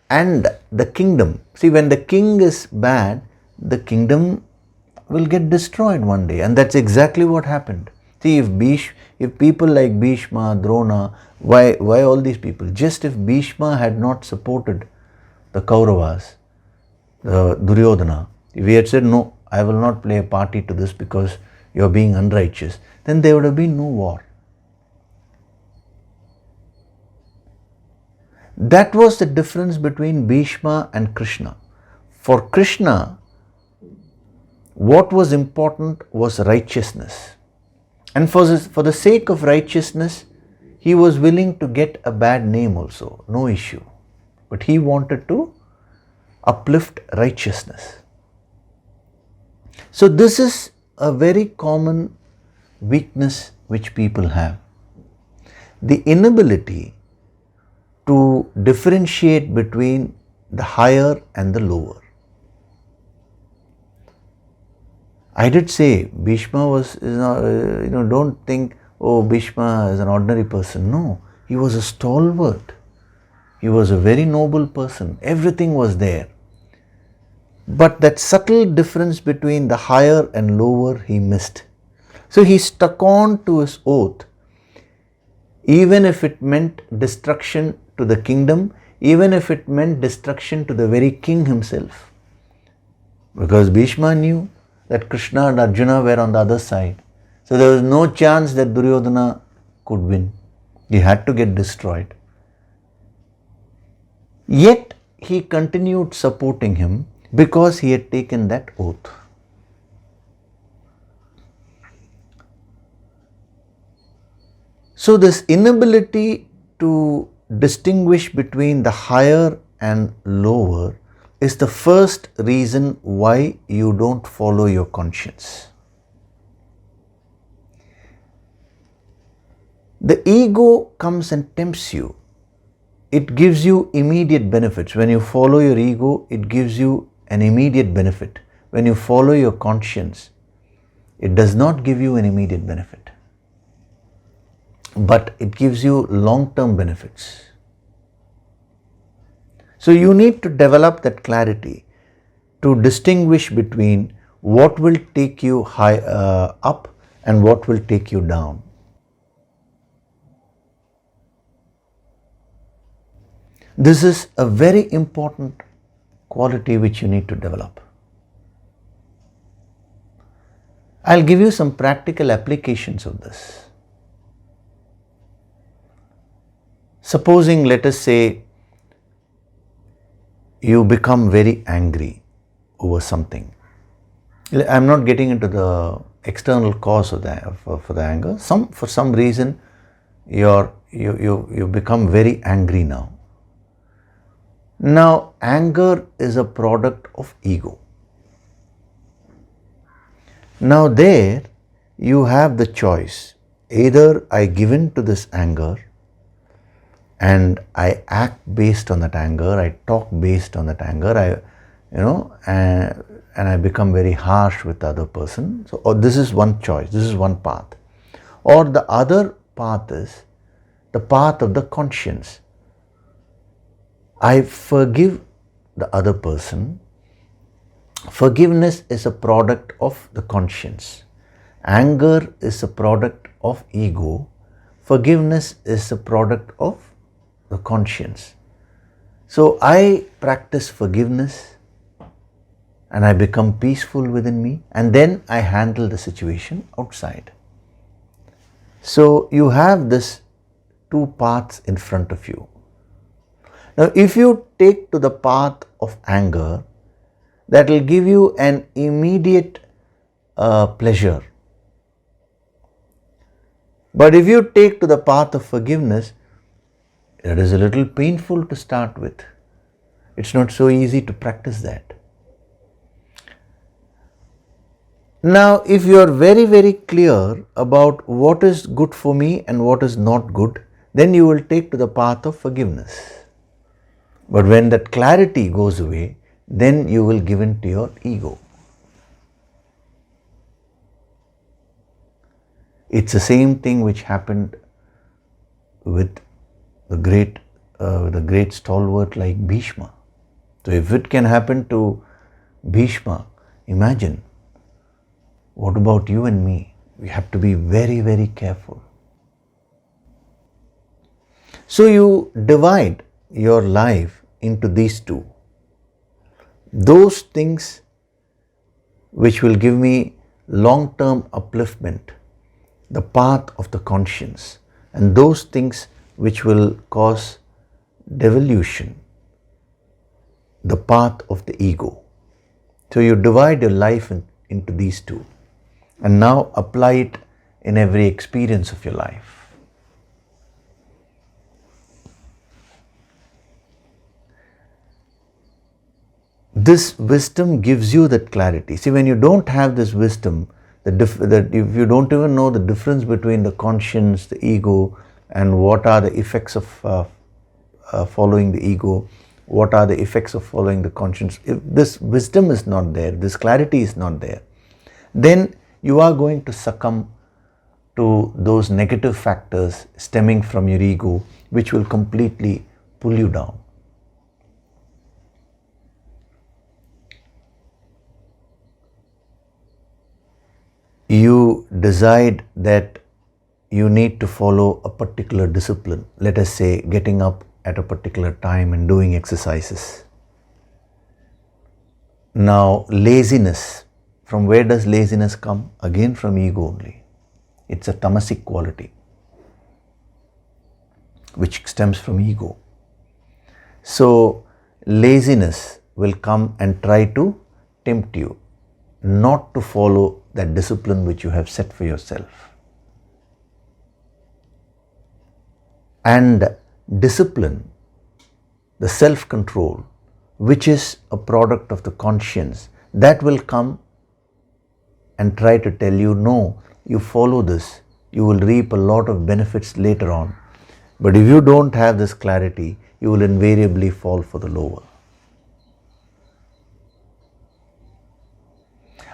Speaker 1: and the kingdom, see, when the king is bad, the kingdom will get destroyed one day, and that's exactly what happened. See, if people like Bhishma, Drona, why all these people? Just if Bhishma had not supported the Kauravas, the Duryodhana, if he had said, no, I will not play a party to this because you are being unrighteous, then there would have been no war. That was the difference between Bhishma and Krishna. For Krishna, what was important was righteousness. And for the sake of righteousness, he was willing to get a bad name also, no issue. But he wanted to uplift righteousness. So this is a very common weakness which people have. The inability to differentiate between the higher and the lower. I did say Bhishma was, don't think, oh, Bhishma is an ordinary person. No, he was a stalwart. He was a very noble person. Everything was there. But that subtle difference between the higher and lower, he missed. So he stuck on to his oath, even if it meant destruction to the kingdom, even if it meant destruction to the very king himself. Because Bhishma knew that Krishna and Arjuna were on the other side. So there was no chance that Duryodhana could win. He had to get destroyed. Yet he continued supporting him because he had taken that oath. So this inability to distinguish between the higher and lower is the first reason why you don't follow your conscience. The ego comes and tempts you. It gives you immediate benefits. When you follow your ego, it gives you an immediate benefit. When you follow your conscience, it does not give you an immediate benefit, but it gives you long-term benefits. So you need to develop that clarity to distinguish between what will take you up and what will take you down. This is a very important quality which you need to develop. I'll give you some practical applications of this. Supposing, let us say, you become very angry over something. I'm not getting into the external cause of for the anger. For some reason, you become very angry now. Now, anger is a product of ego. Now there, you have the choice. Either I give in to this anger and I act based on that anger, I talk based on that anger, and I become very harsh with the other person. So this is one choice, this is one path. Or the other path is the path of the conscience. I forgive the other person. Forgiveness is a product of the conscience. Anger is a product of ego. Forgiveness is a product of the conscience. So I practice forgiveness and I become peaceful within me, and then I handle the situation outside. So you have this two paths in front of you. Now if you take to the path of anger, that will give you an immediate pleasure. But if you take to the path of forgiveness, it is a little painful to start with. It's not so easy to practice that. Now, if you are very, very clear about what is good for me and what is not good, then you will take to the path of forgiveness. But when that clarity goes away, then you will give in to your ego. It's the same thing which happened with the great stalwart like Bhishma. So if it can happen to Bhishma, imagine, what about you and me? We have to be very, very careful. So you divide your life into these two. Those things which will give me long-term upliftment, the path of the conscience, and those things which will cause devolution, the path of the ego. So you divide your life into these two, and now apply it in every experience of your life. This wisdom gives you that clarity. See, when you don't have this wisdom, that if you don't even know the difference between the conscience, the ego, and what are the effects of following the ego, what are the effects of following the conscience, if this wisdom is not there, this clarity is not there, then you are going to succumb to those negative factors stemming from your ego, which will completely pull you down. You decide that you need to follow a particular discipline, let us say getting up at a particular time and doing exercises. Now, laziness, from where does laziness come? Again from ego only. It's a tamasic quality which stems from ego. So, laziness will come and try to tempt you not to follow that discipline which you have set for yourself. And discipline, the self-control, which is a product of the conscience, that will come and try to tell you, no, you follow this, you will reap a lot of benefits later on. But if you don't have this clarity, you will invariably fall for the lower.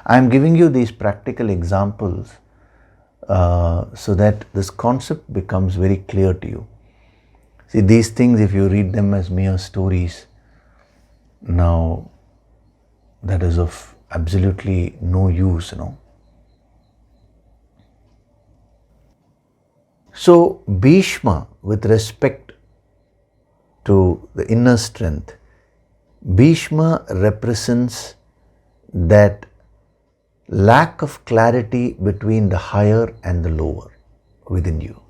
Speaker 1: I am giving you these practical examples so that this concept becomes very clear to you. See, these things, if you read them as mere stories, now that is of absolutely no use, So, Bhishma, with respect to the inner strength, Bhishma represents that lack of clarity between the higher and the lower within you.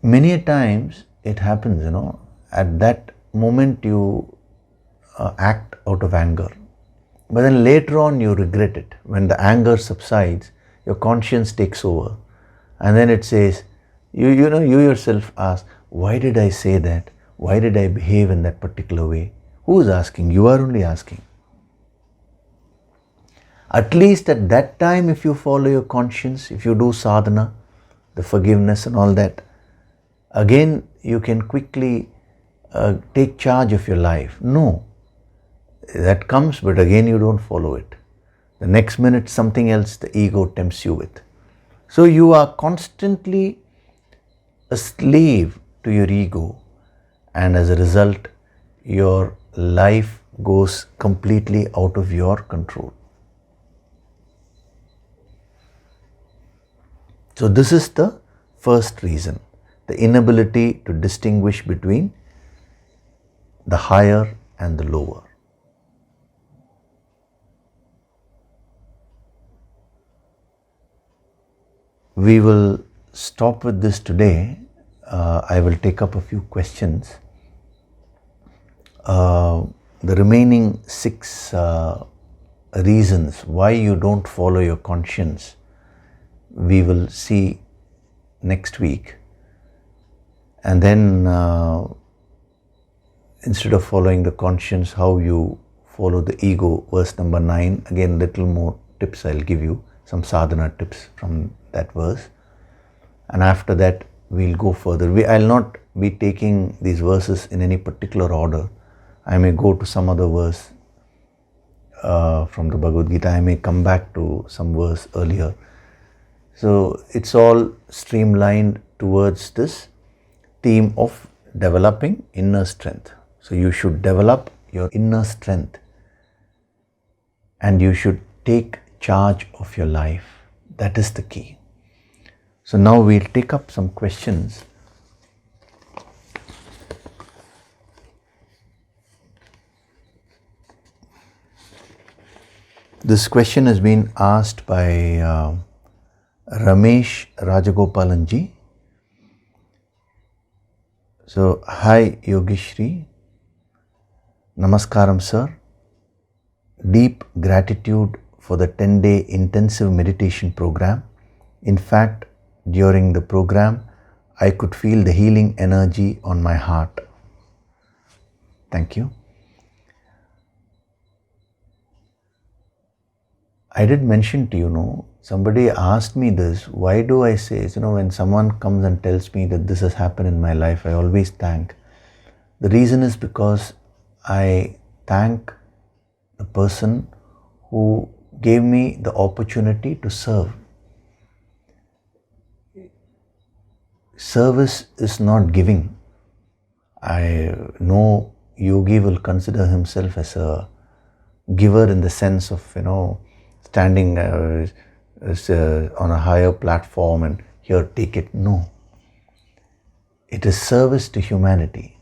Speaker 1: Many a times it happens, at that moment you act out of anger. But then later on you regret it. When the anger subsides, your conscience takes over. And then it says, you yourself ask, why did I say that? Why did I behave in that particular way? Who is asking? You are only asking. At least at that time, if you follow your conscience, if you do sadhana, the forgiveness and all that, again you can quickly take charge of your life. No, that comes, but again you don't follow it. The next minute something else the ego tempts you with. So you are constantly a slave to your ego, and as a result your life goes completely out of your control. So this is the first reason, the inability to distinguish between the higher and the lower. We will stop with this today. I will take up a few questions. The remaining 6 reasons why you don't follow your conscience, we will see next week. And then instead of following the conscience, how you follow the ego. Verse number 9, again little more tips I'll give you, some sadhana tips from that verse. And after that we'll go further. I'll not be taking these verses in any particular order. I may go to some other verse from the Bhagavad Gita. I may come back to some verse earlier. So it's all streamlined towards this theme of developing inner strength. So you should develop your inner strength and you should take charge of your life. That is the key. So now we'll take up some questions. This question has been asked by Ramesh Rajagopalanji. So, hi Yogishri, Namaskaram sir. Deep gratitude for the 10-day intensive meditation program. In fact, during the program, I could feel the healing energy on my heart. Thank you. I did mention to you, somebody asked me this, why do I say, when someone comes and tells me that this has happened in my life, I always thank. The reason is because I thank the person who gave me the opportunity to serve. Service is not giving. I know yogi will consider himself as a giver in the sense of, standing on a higher platform and here, take it. No. It is service to humanity.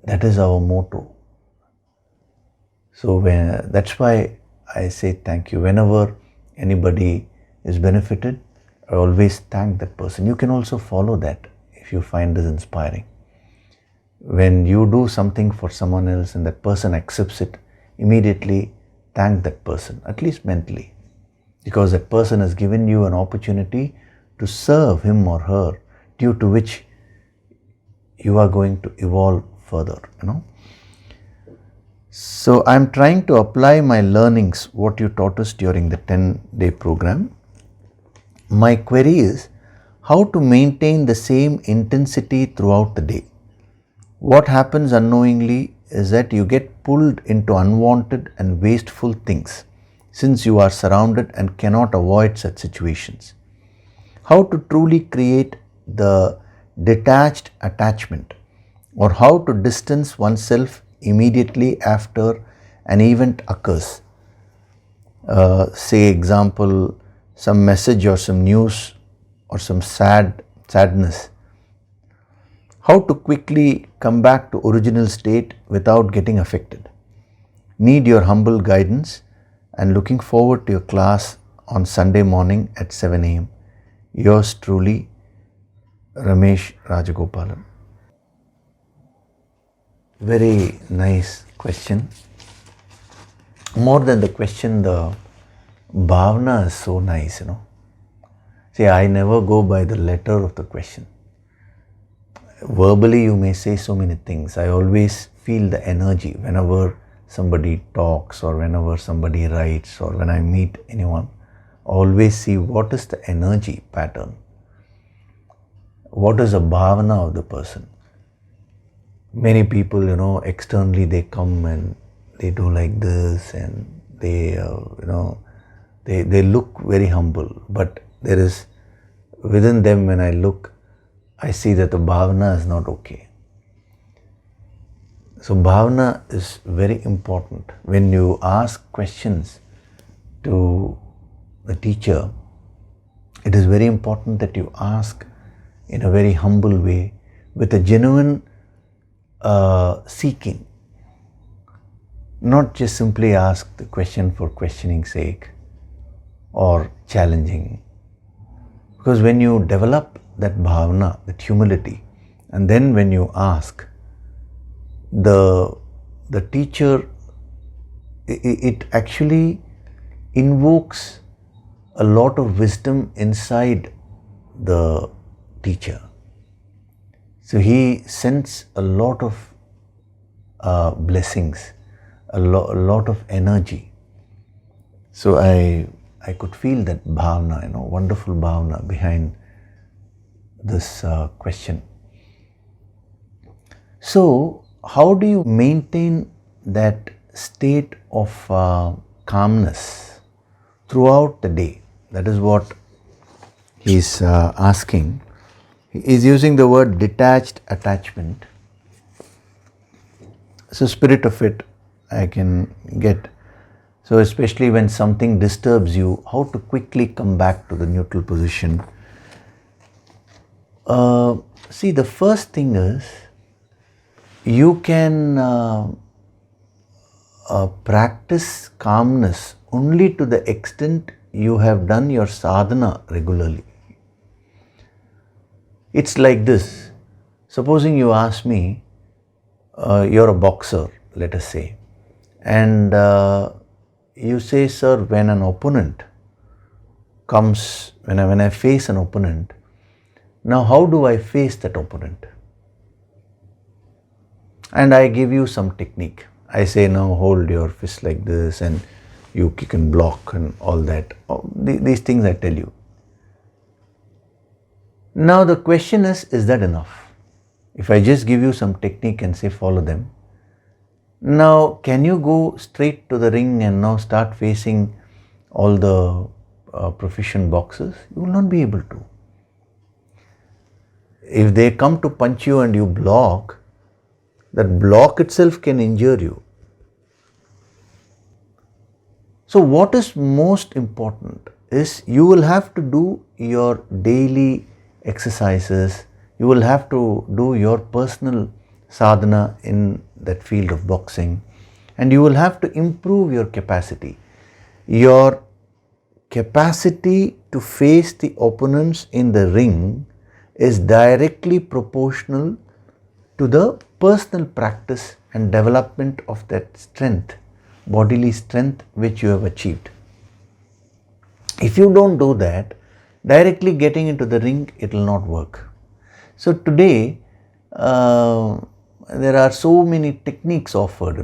Speaker 1: That is our motto. So that's why I say thank you. Whenever anybody is benefited, I always thank that person. You can also follow that if you find this inspiring. When you do something for someone else and that person accepts it, immediately thank that person, at least mentally, because that person has given you an opportunity to serve him or her, due to which you are going to evolve further, So I'm trying to apply my learnings, what you taught us during the 10-day program. My query is how to maintain the same intensity throughout the day. What happens unknowingly is that you get pulled into unwanted and wasteful things, since you are surrounded and cannot avoid such situations. How to truly create the detached attachment, or how to distance oneself immediately after an event occurs. Say example, some message or some news or some sadness. How to quickly come back to original state without getting affected. Need your humble guidance and looking forward to your class on Sunday morning at 7 a.m. Yours truly, Ramesh Rajagopalan. Very nice question. More than the question, the bhavana is so nice, See, I never go by the letter of the question. Verbally, you may say so many things. I always feel the energy whenever somebody talks or whenever somebody writes or when I meet anyone. I always see what is the energy pattern. What is the bhavana of the person. Many people, externally they come and they do like this and they, they look very humble. But there is, within them when I look, I see that the bhavana is not okay. So bhavana is very important. When you ask questions to the teacher, it is very important that you ask in a very humble way, with a genuine seeking. Not just simply ask the question for questioning's sake or challenging. Because when you develop that bhavana, that humility, and then when you ask, the teacher, it actually invokes a lot of wisdom inside the teacher. So he sends a lot of blessings, a lot of energy. So I could feel that bhavana, wonderful bhavana behind this question. So how do you maintain that state of calmness throughout the day? That is what he's asking. He is using the word detached attachment. So spirit of it I can get. So especially when something disturbs you, how to quickly come back to the neutral position. See, the first thing is you can practice calmness only to the extent you have done your sadhana regularly. It's like this. Supposing you ask me, you're a boxer, let us say, and you say, sir, when an opponent comes, when I face an opponent, now how do I face that opponent? And I give you some technique. I say, now hold your fist like this and you kick and block and all that. These things I tell you. Now the question is that enough? If I just give you some technique and say follow them, now can you go straight to the ring and now start facing all the proficient boxers? You will not be able to. If they come to punch you and you block, that block itself can injure you. So what is most important is you will have to do your daily exercises, you will have to do your personal sadhana in that field of boxing, and you will have to improve your capacity. Your capacity to face the opponents in the ring is directly proportional to the personal practice and development of that strength, bodily strength which you have achieved. If you don't do that, directly getting into the ring, it will not work. So today, there are so many techniques offered,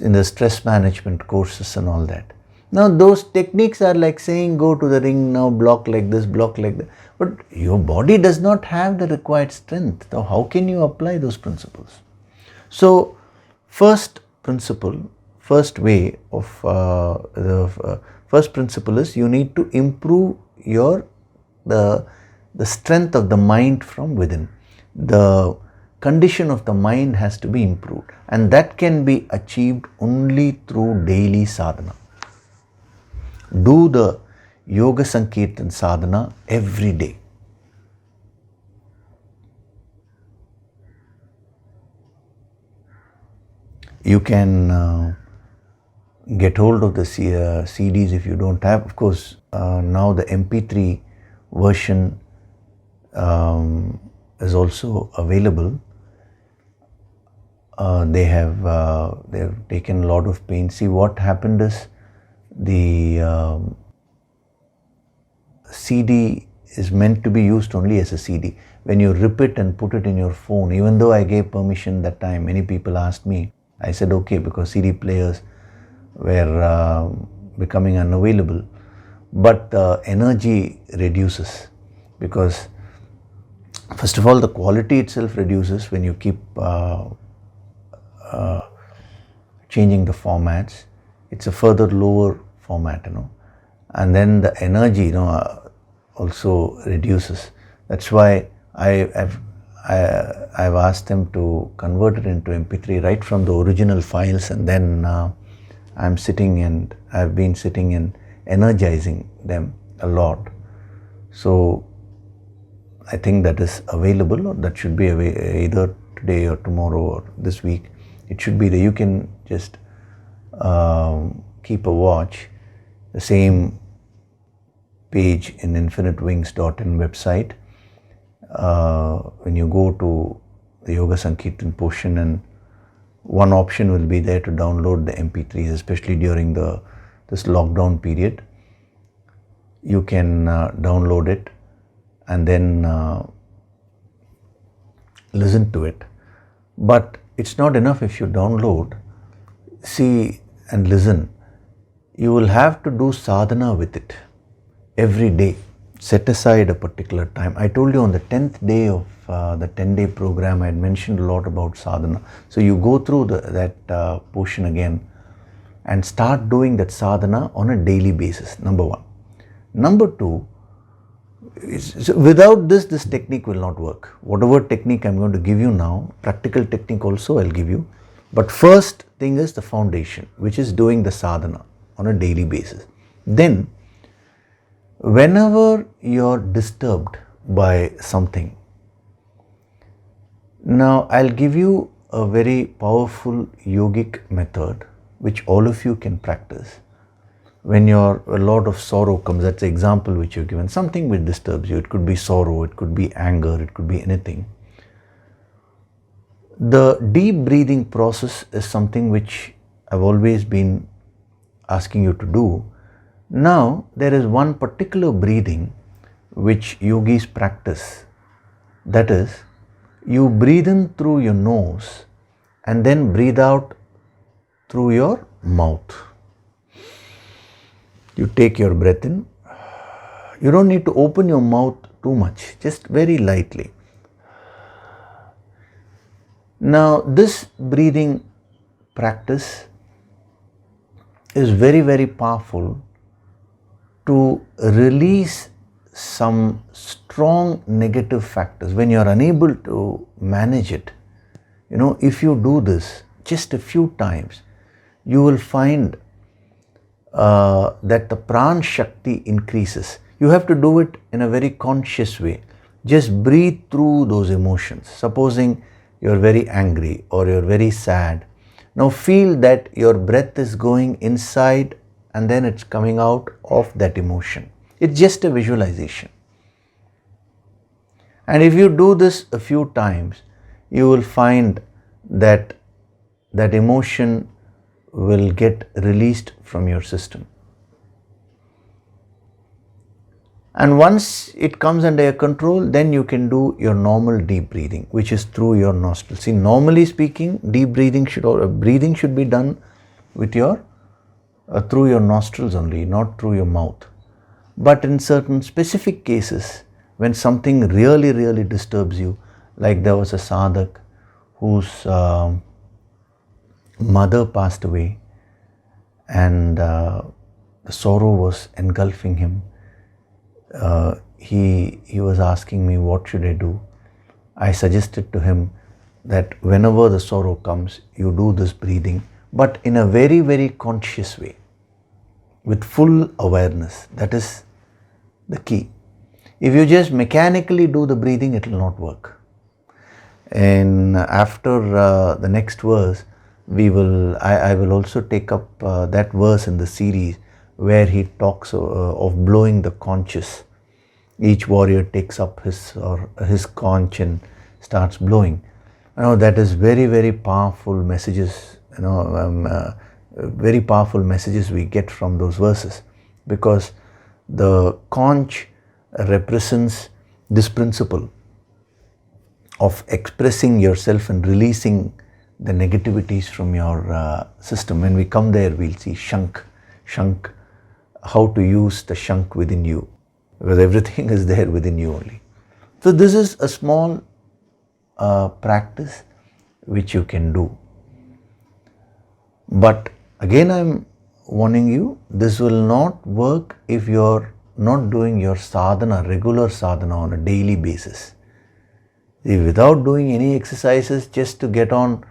Speaker 1: in the stress management courses and all that. Now those techniques are like saying, go to the ring, now block like this, block like that. But your body does not have the required strength. Now how can you apply those principles? So first principle, first way of first principle is you need to improve the strength of the mind from within. The condition of the mind has to be improved, and that can be achieved only through daily sadhana. Do the Yoga Sankirtan sadhana every day. You can get hold of the CDs if you don't have. Of course, now the MP3 version is also available. They have taken a lot of pain. See, what happened is the CD is meant to be used only as a CD. When you rip it and put it in your phone, even though I gave permission that time, many people asked me, I said okay, because CD players were becoming unavailable, but the energy reduces, because first of all the quality itself reduces when you keep changing the formats. It's a further lower format, and then the energy, also reduces. That's why I've asked them to convert it into MP3 right from the original files, and then I've been sitting and energizing them a lot. So I think that is available, or that should be either today or tomorrow or this week. It should be there. You can just keep a watch. The same page in infinitewings.in website. When you go to the Yoga Sankirtan portion, and one option will be there to download the MP3s, especially during this lockdown period. You can download it, and then listen to it. But it's not enough if you download, see and listen. You will have to do sadhana with it every day. Set aside a particular time. I told you on the 10th day of the 10-day program, I had mentioned a lot about sadhana. So you go through that portion again and start doing that sadhana on a daily basis, number one. Number two, without this technique will not work. Whatever technique I'm going to give you now, practical technique also I'll give you. But first thing is the foundation, which is doing the sadhana on a daily basis. Then, whenever you're disturbed by something, now I'll give you a very powerful yogic method which all of you can practice. When a lot of sorrow comes, that's the example which you're given, something which disturbs you. It could be sorrow, it could be anger, it could be anything. The deep breathing process is something which I've always been asking you to do. Now, there is one particular breathing which yogis practice. That is, you breathe in through your nose and then breathe out through your mouth. You take your breath in. You don't need to open your mouth too much, just very lightly. Now, this breathing practice is very, very powerful to release some strong negative factors. When you are unable to manage it, if you do this just a few times, you will find that the pran shakti increases. You have to do it in a very conscious way. Just breathe through those emotions. Supposing you're very angry or you're very sad. Now feel that your breath is going inside and then it's coming out of that emotion. It's just a visualization. And if you do this a few times, you will find that that emotion will get released from your system. And once it comes under your control, then you can do your normal deep breathing, which is through your nostrils. See, normally speaking, deep breathing should be done with through your nostrils only, not through your mouth. But in certain specific cases, when something really, really disturbs you, like there was a sadhak whose mother passed away and the sorrow was engulfing him. He was asking me, what should I do? I suggested to him that whenever the sorrow comes, you do this breathing, but in a very, very conscious way, with full awareness. That is the key. If you just mechanically do the breathing, it will not work. And after the next verse, I will also take up that verse in the series where he talks of blowing the conches. Each warrior takes up his conch and starts blowing. That is very, very powerful messages. Very powerful messages we get from those verses, because the conch represents this principle of expressing yourself and releasing the negativities from your system. When we come there, we'll see Shankh, how to use the Shankh within you, because everything is there within you only. So this is a small practice which you can do. But again, I'm warning you, this will not work if you're not doing your sadhana, regular sadhana on a daily basis. Without doing any exercises, just to get on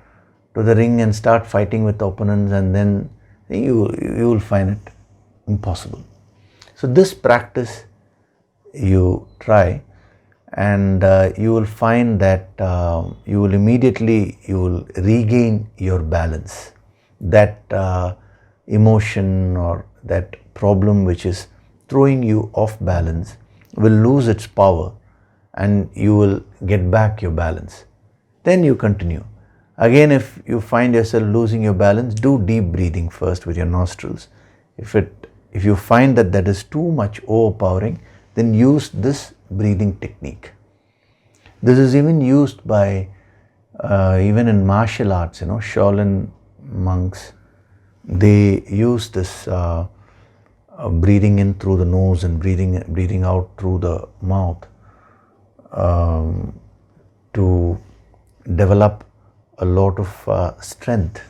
Speaker 1: to the ring and start fighting with opponents, and then you will find it impossible. So this practice you try, and you will find that you will regain your balance. That emotion or that problem which is throwing you off balance will lose its power, and you will get back your balance. Then you continue. Again, if you find yourself losing your balance, do deep breathing first with your nostrils. If you find that is too much overpowering, then use this breathing technique. This is even used by, even in martial arts, Shaolin monks, they use this breathing in through the nose and breathing out through the mouth to develop a lot of strength.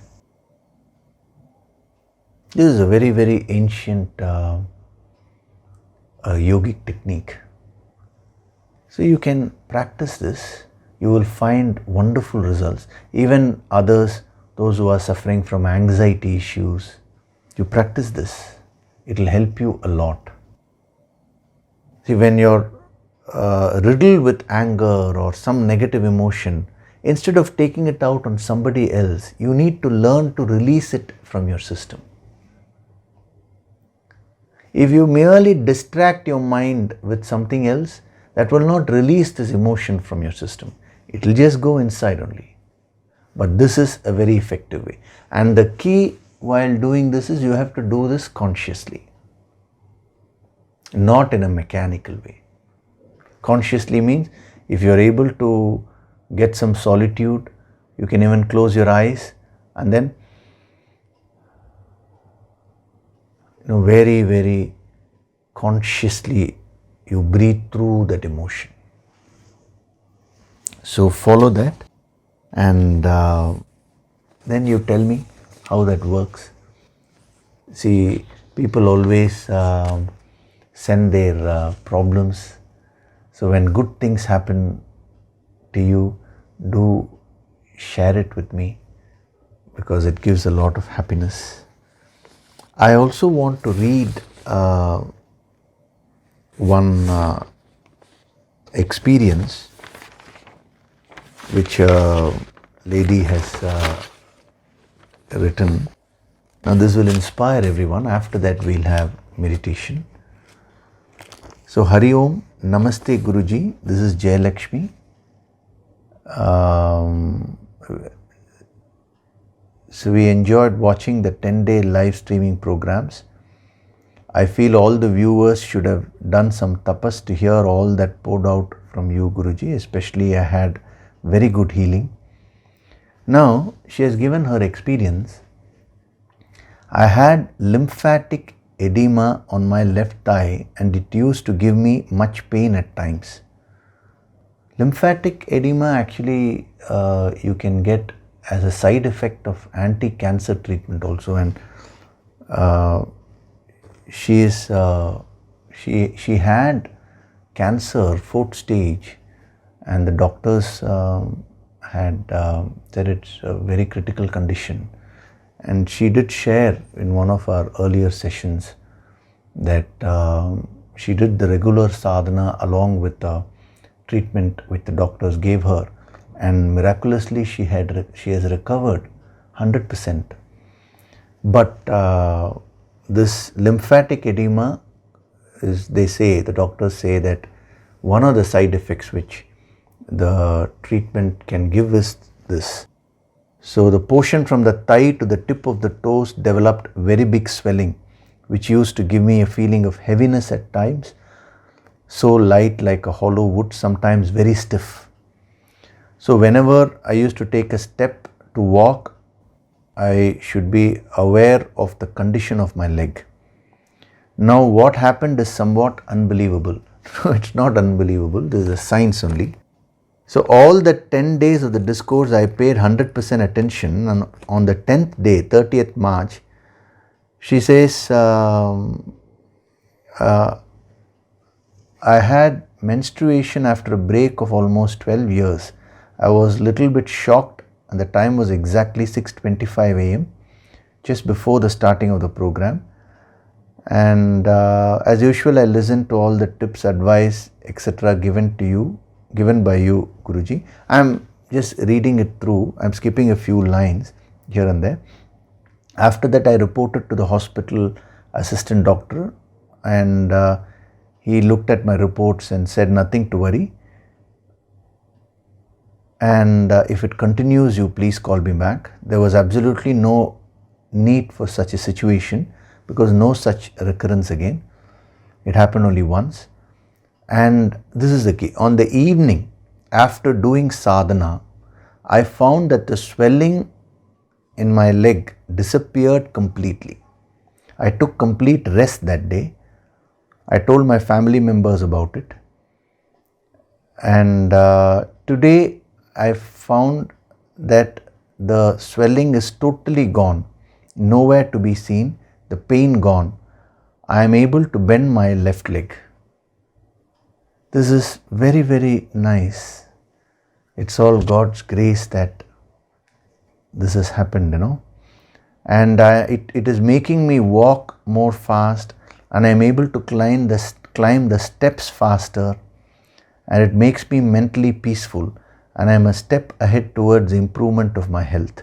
Speaker 1: This is a very, very ancient yogic technique. So you can practice this. You will find wonderful results. Even others, those who are suffering from anxiety issues, you practice this. It will help you a lot. See, when you're riddled with anger or some negative emotion, instead of taking it out on somebody else, you need to learn to release it from your system. If you merely distract your mind with something else, that will not release this emotion from your system. It will just go inside only. But this is a very effective way. And the key while doing this is you have to do this consciously, not in a mechanical way. Consciously means if you are able to get some solitude, you can even close your eyes and then very, very consciously you breathe through that emotion. So follow that and then you tell me how that works. See, people always send their problems. So when good things happen to you, do share it with me because it gives a lot of happiness. I also want to read one experience which a lady has written. Now this will inspire everyone. After that we'll have meditation. So Hari Om, Namaste Guruji, this is Jayalakshmi. So we enjoyed watching the 10-day live streaming programs. I feel all the viewers should have done some tapas to hear all that poured out from you, Guruji. Especially I had very good healing. Now she has given her experience. I had lymphatic edema on my left thigh and it used to give me much pain at times. Lymphatic edema actually you can get as a side effect of anti-cancer treatment also, and she had cancer 4th stage and the doctors had said it's a very critical condition. And she did share in one of our earlier sessions that she did the regular sadhana along with the treatment which the doctors gave her, and miraculously she has recovered 100%. But this lymphatic edema is, the doctors say that one of the side effects which the treatment can give is this. So the portion from the thigh to the tip of the toes developed very big swelling, which used to give me a feeling of heaviness at times, so light like a hollow wood, sometimes very stiff. So whenever I used to take a step to walk, I should be aware of the condition of my leg. Now what happened is somewhat unbelievable. It's not unbelievable, this is a science only. So all the 10 days of the discourse I paid 100% attention, and on the 10th day, 30th March, she says, I had menstruation after a break of almost 12 years. I was a little bit shocked and the time was exactly 6:25 a.m. just before the starting of the program. And as usual, I listened to all the tips, advice, etc. given by you, Guruji. I am just reading it through. I am skipping a few lines here and there. After that, I reported to the hospital assistant doctor, and he looked at my reports and said nothing to worry. And if it continues, you please call me back. There was absolutely no need for such a situation because no such recurrence again. It happened only once. And this is the key. On the evening, after doing sadhana, I found that the swelling in my leg disappeared completely. I took complete rest that day. I told my family members about it. And today I found that the swelling is totally gone, nowhere to be seen, the pain gone. I am able to bend my left leg. This is very, very nice. It's all God's grace that this has happened, And it is making me walk more fast, and I am able to climb the steps faster, and it makes me mentally peaceful, and I am a step ahead towards the improvement of my health.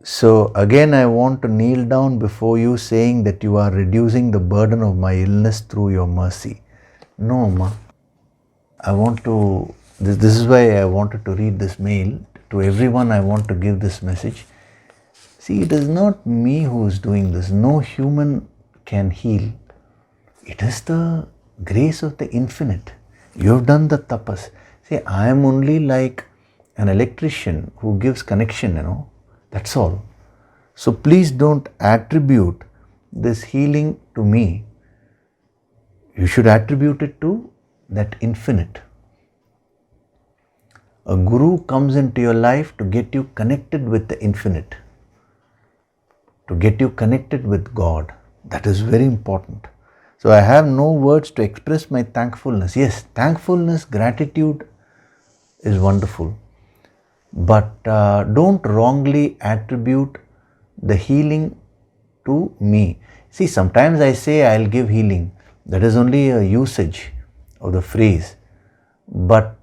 Speaker 1: So again, I want to kneel down before you, saying that you are reducing the burden of my illness through your mercy. No, Amma. I want to, this is why I wanted to read this mail. To everyone, I want to give this message. See, it is not me who is doing this. No human can heal. It is the grace of the infinite. You have done the tapas. See, I am only like an electrician who gives connection, That's all. So please don't attribute this healing to me. You should attribute it to that infinite. A guru comes into your life to get you connected with the infinite, to get you connected with God. That is very important. So I have no words to express my thankfulness. Yes, thankfulness, gratitude is wonderful. But don't wrongly attribute the healing to me. See, sometimes I say I'll give healing. That is only a usage of the phrase. But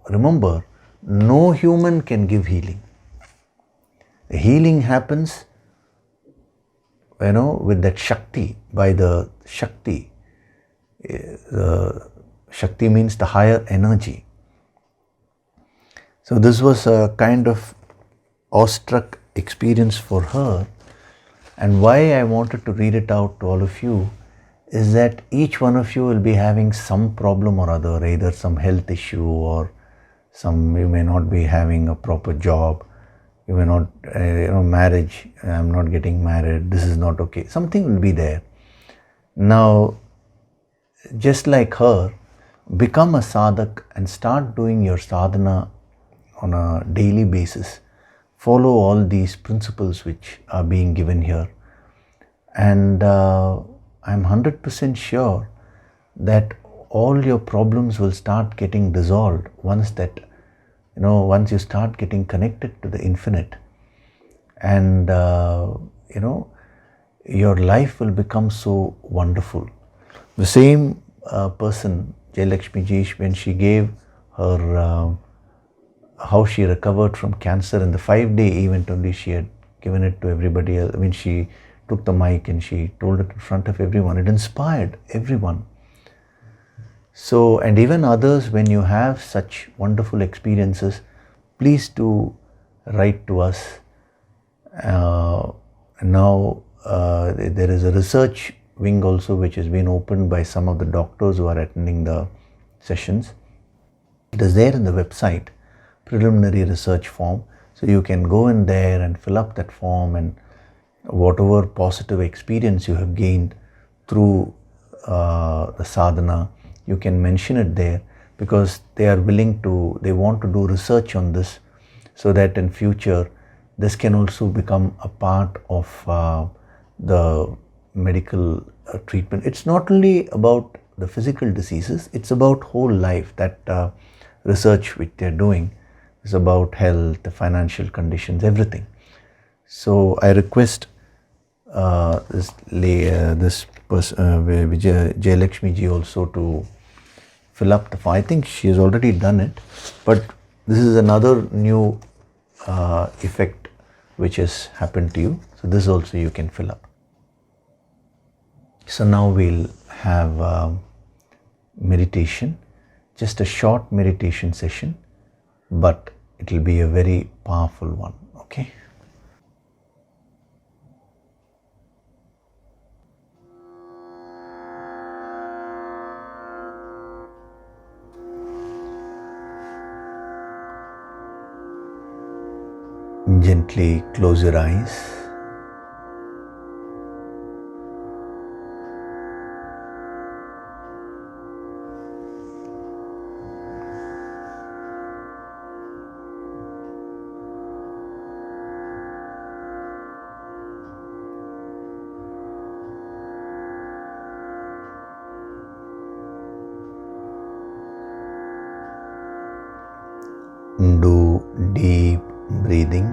Speaker 1: remember, no human can give healing. The healing happens, with that Shakti, by the Shakti. The Shakti means the higher energy. So this was a kind of awestruck experience for her, and why I wanted to read it out to all of you is that each one of you will be having some problem or other, either some health issue or you may not be having a proper job, you may not, marriage, I'm not getting married, this is not okay, something will be there. Now, just like her, become a sadhak and start doing your sadhana on a daily basis. Follow all these principles which are being given here. And I'm 100% sure that all your problems will start getting dissolved once you start getting connected to the infinite. And, your life will become so wonderful. The same person, Jayalakshmi ji, when she gave her how she recovered from cancer in the 5-day event only, she had given it to everybody else. She took the mic and she told it in front of everyone. It inspired everyone. So, and even others, when you have such wonderful experiences, please do write to us. Now, there is a research wing also which has been opened by some of the doctors who are attending the sessions. It is there in the website, preliminary research form. So you can go in there and fill up that form, and whatever positive experience you have gained through the sadhana, you can mention it there, because they want to do research on this, so that in future this can also become a part of the medical treatment. It's not only about the physical diseases, it's about whole life. That research which they're doing is about health, the financial conditions, everything. So I request this person, Jayalakshmi ji, also to fill up the form. I think she has already done it, but this is another new effect which has happened to you. So this also you can fill up. So now we'll have meditation, just a short meditation session, but it will be a very powerful one. Okay? Gently close your eyes. Do deep breathing.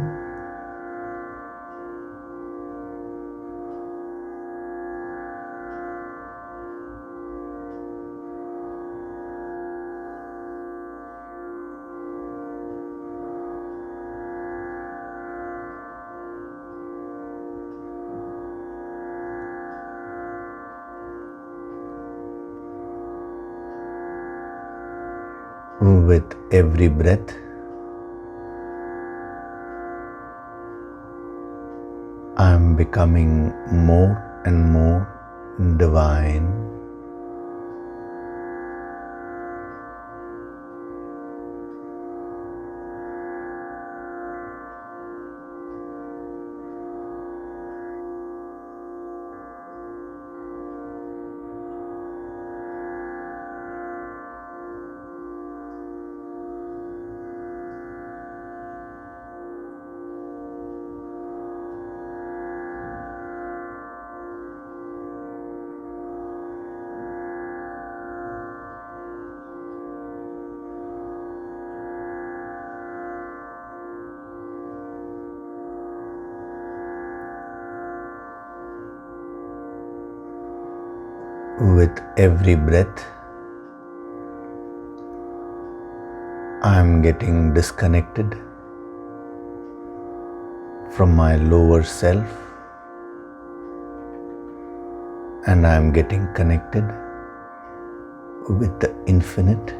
Speaker 1: With every breath, I am becoming more and more divine. With every breath, I am getting disconnected from my lower self, and I am getting connected with the infinite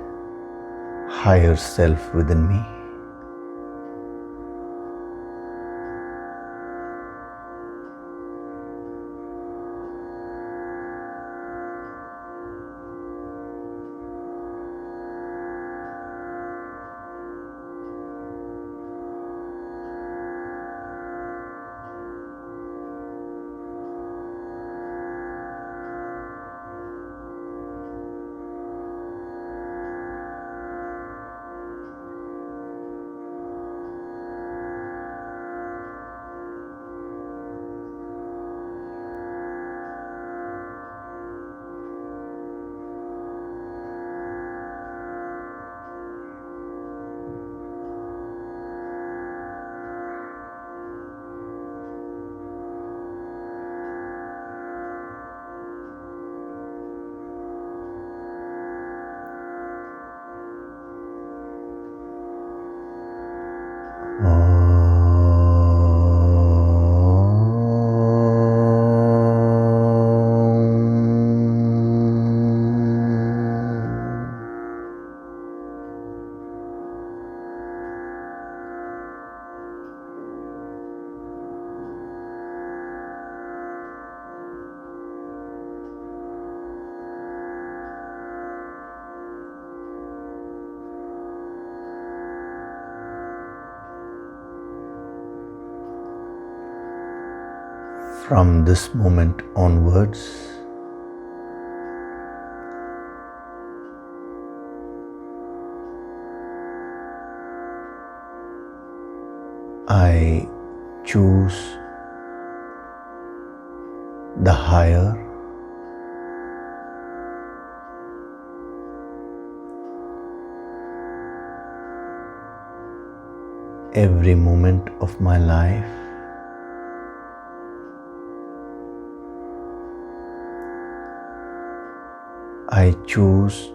Speaker 1: higher self within me. From this moment onwards, I choose the higher. Every moment of my life, I choose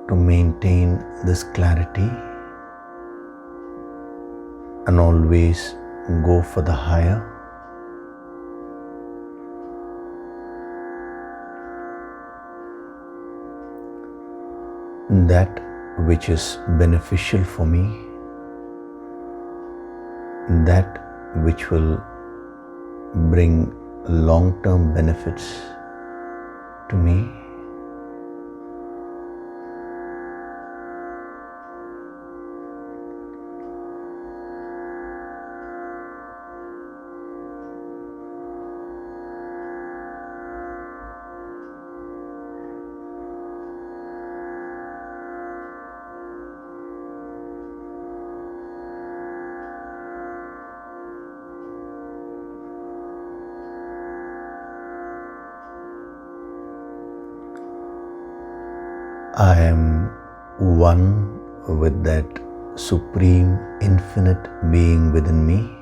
Speaker 1: to maintain this clarity and always go for the higher. That which is beneficial for me, that which will bring long-term benefits to me. I am one with that supreme infinite being within me.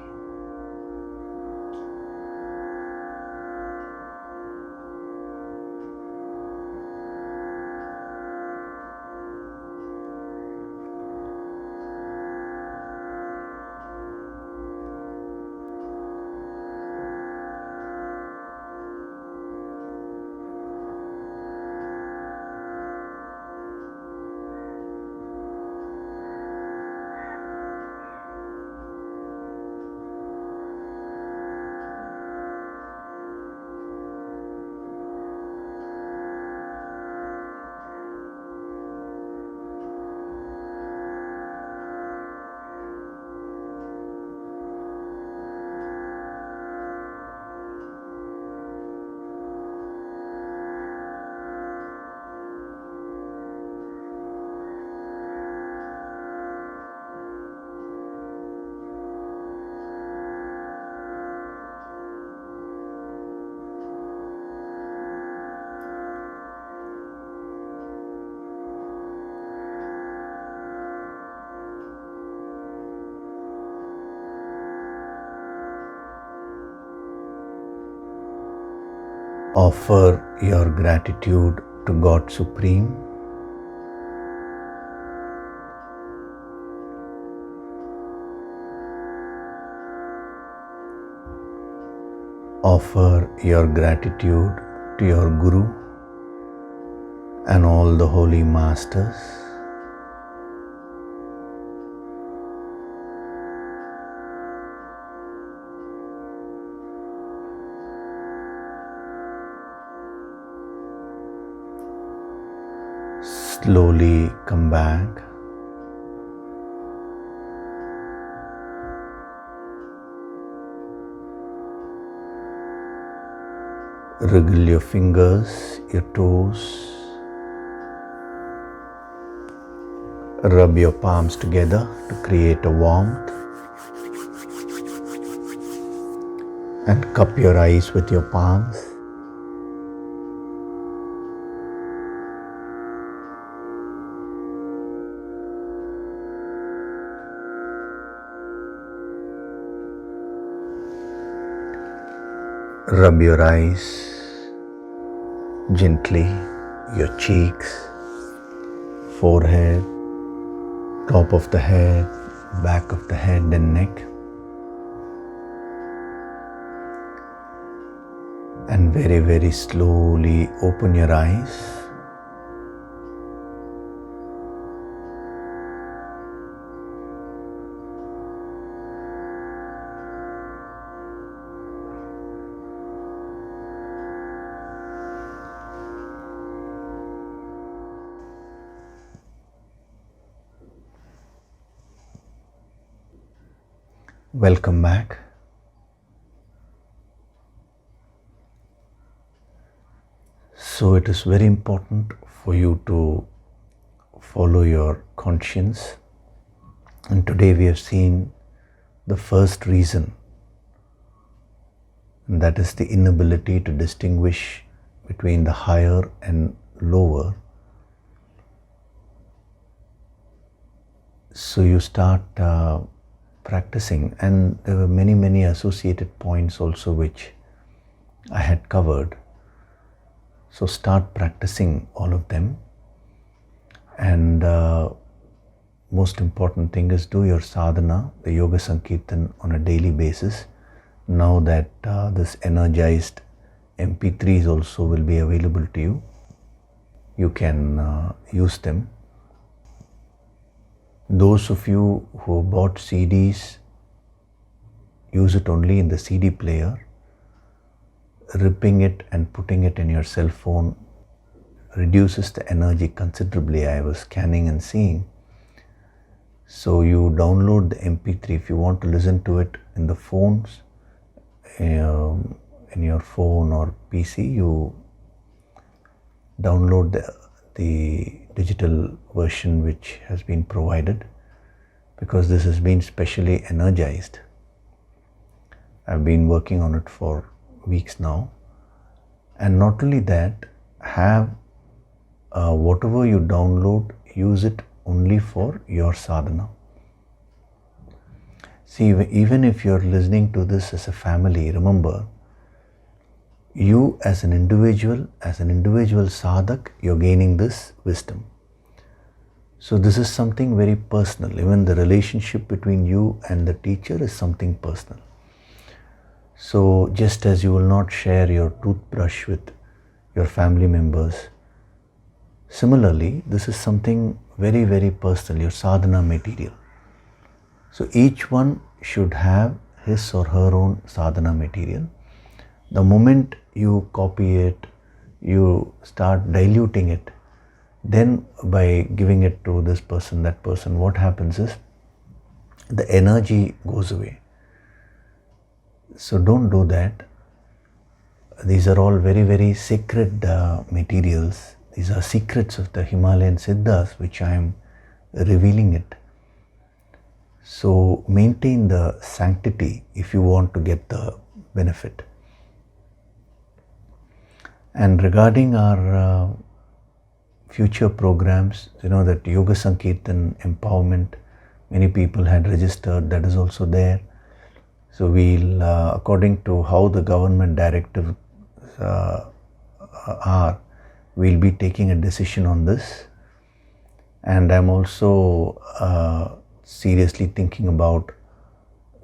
Speaker 1: Offer your gratitude to God Supreme. Offer your gratitude to your Guru and all the holy masters. Slowly come back. Wriggle your fingers, your toes. Rub your palms together to create a warmth. And cup your eyes with your palms. Rub your eyes gently, your cheeks, forehead, top of the head, back of the head and neck. And very, very slowly open your eyes. Welcome back. So it is very important for you to follow your conscience. And today we have seen the first reason, and that is the inability to distinguish between the higher and lower. So you start practicing, and there were many associated points also which I had covered. So start practicing all of them, and most important thing is do your sadhana, the yoga sankirtan, on a daily basis. Now that this energized MP3s also will be available to you, you can use them. Those of you who bought CDs, use it only in the CD player. Ripping it and putting it in your cell phone reduces the energy considerably. I was scanning and seeing. So you download the MP3 if you want to listen to it in the phones, in your phone or PC. You download the digital version which has been provided, because this has been specially energized. I've been working on it for weeks now. And not only that, have whatever you download, use it only for your sadhana. See, even if you're listening to this as a family, remember, you as an individual sadhak, you're gaining this wisdom. So this is something very personal. Even the relationship between you and the teacher is something personal. So just as you will not share your toothbrush with your family members, similarly, this is something very, very personal, your sadhana material. So each one should have his or her own sadhana material. The moment you copy it, you start diluting it, then by giving it to this person, that person, what happens is the energy goes away. So don't do that. These are all very, very sacred materials. These are secrets of the Himalayan Siddhas, which I am revealing it. So maintain the sanctity if you want to get the benefit. And regarding our future programs, you know that Yoga Sankirtan empowerment, many people had registered, that is also there. So we'll, according to how the government directives are, we'll be taking a decision on this. And I'm also seriously thinking about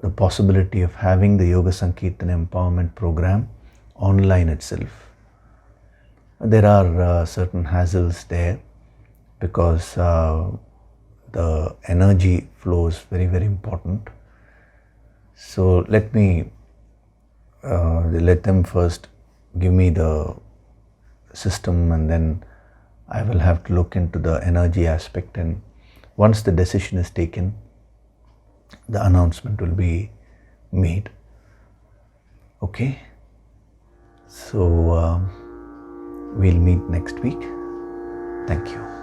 Speaker 1: the possibility of having the Yoga Sankirtan empowerment program online itself. There are certain hassles there because the energy flow is very, very important. So let them first give me the system, and then I will have to look into the energy aspect, and once the decision is taken, the announcement will be made. Okay, so we'll meet next week. Thank you.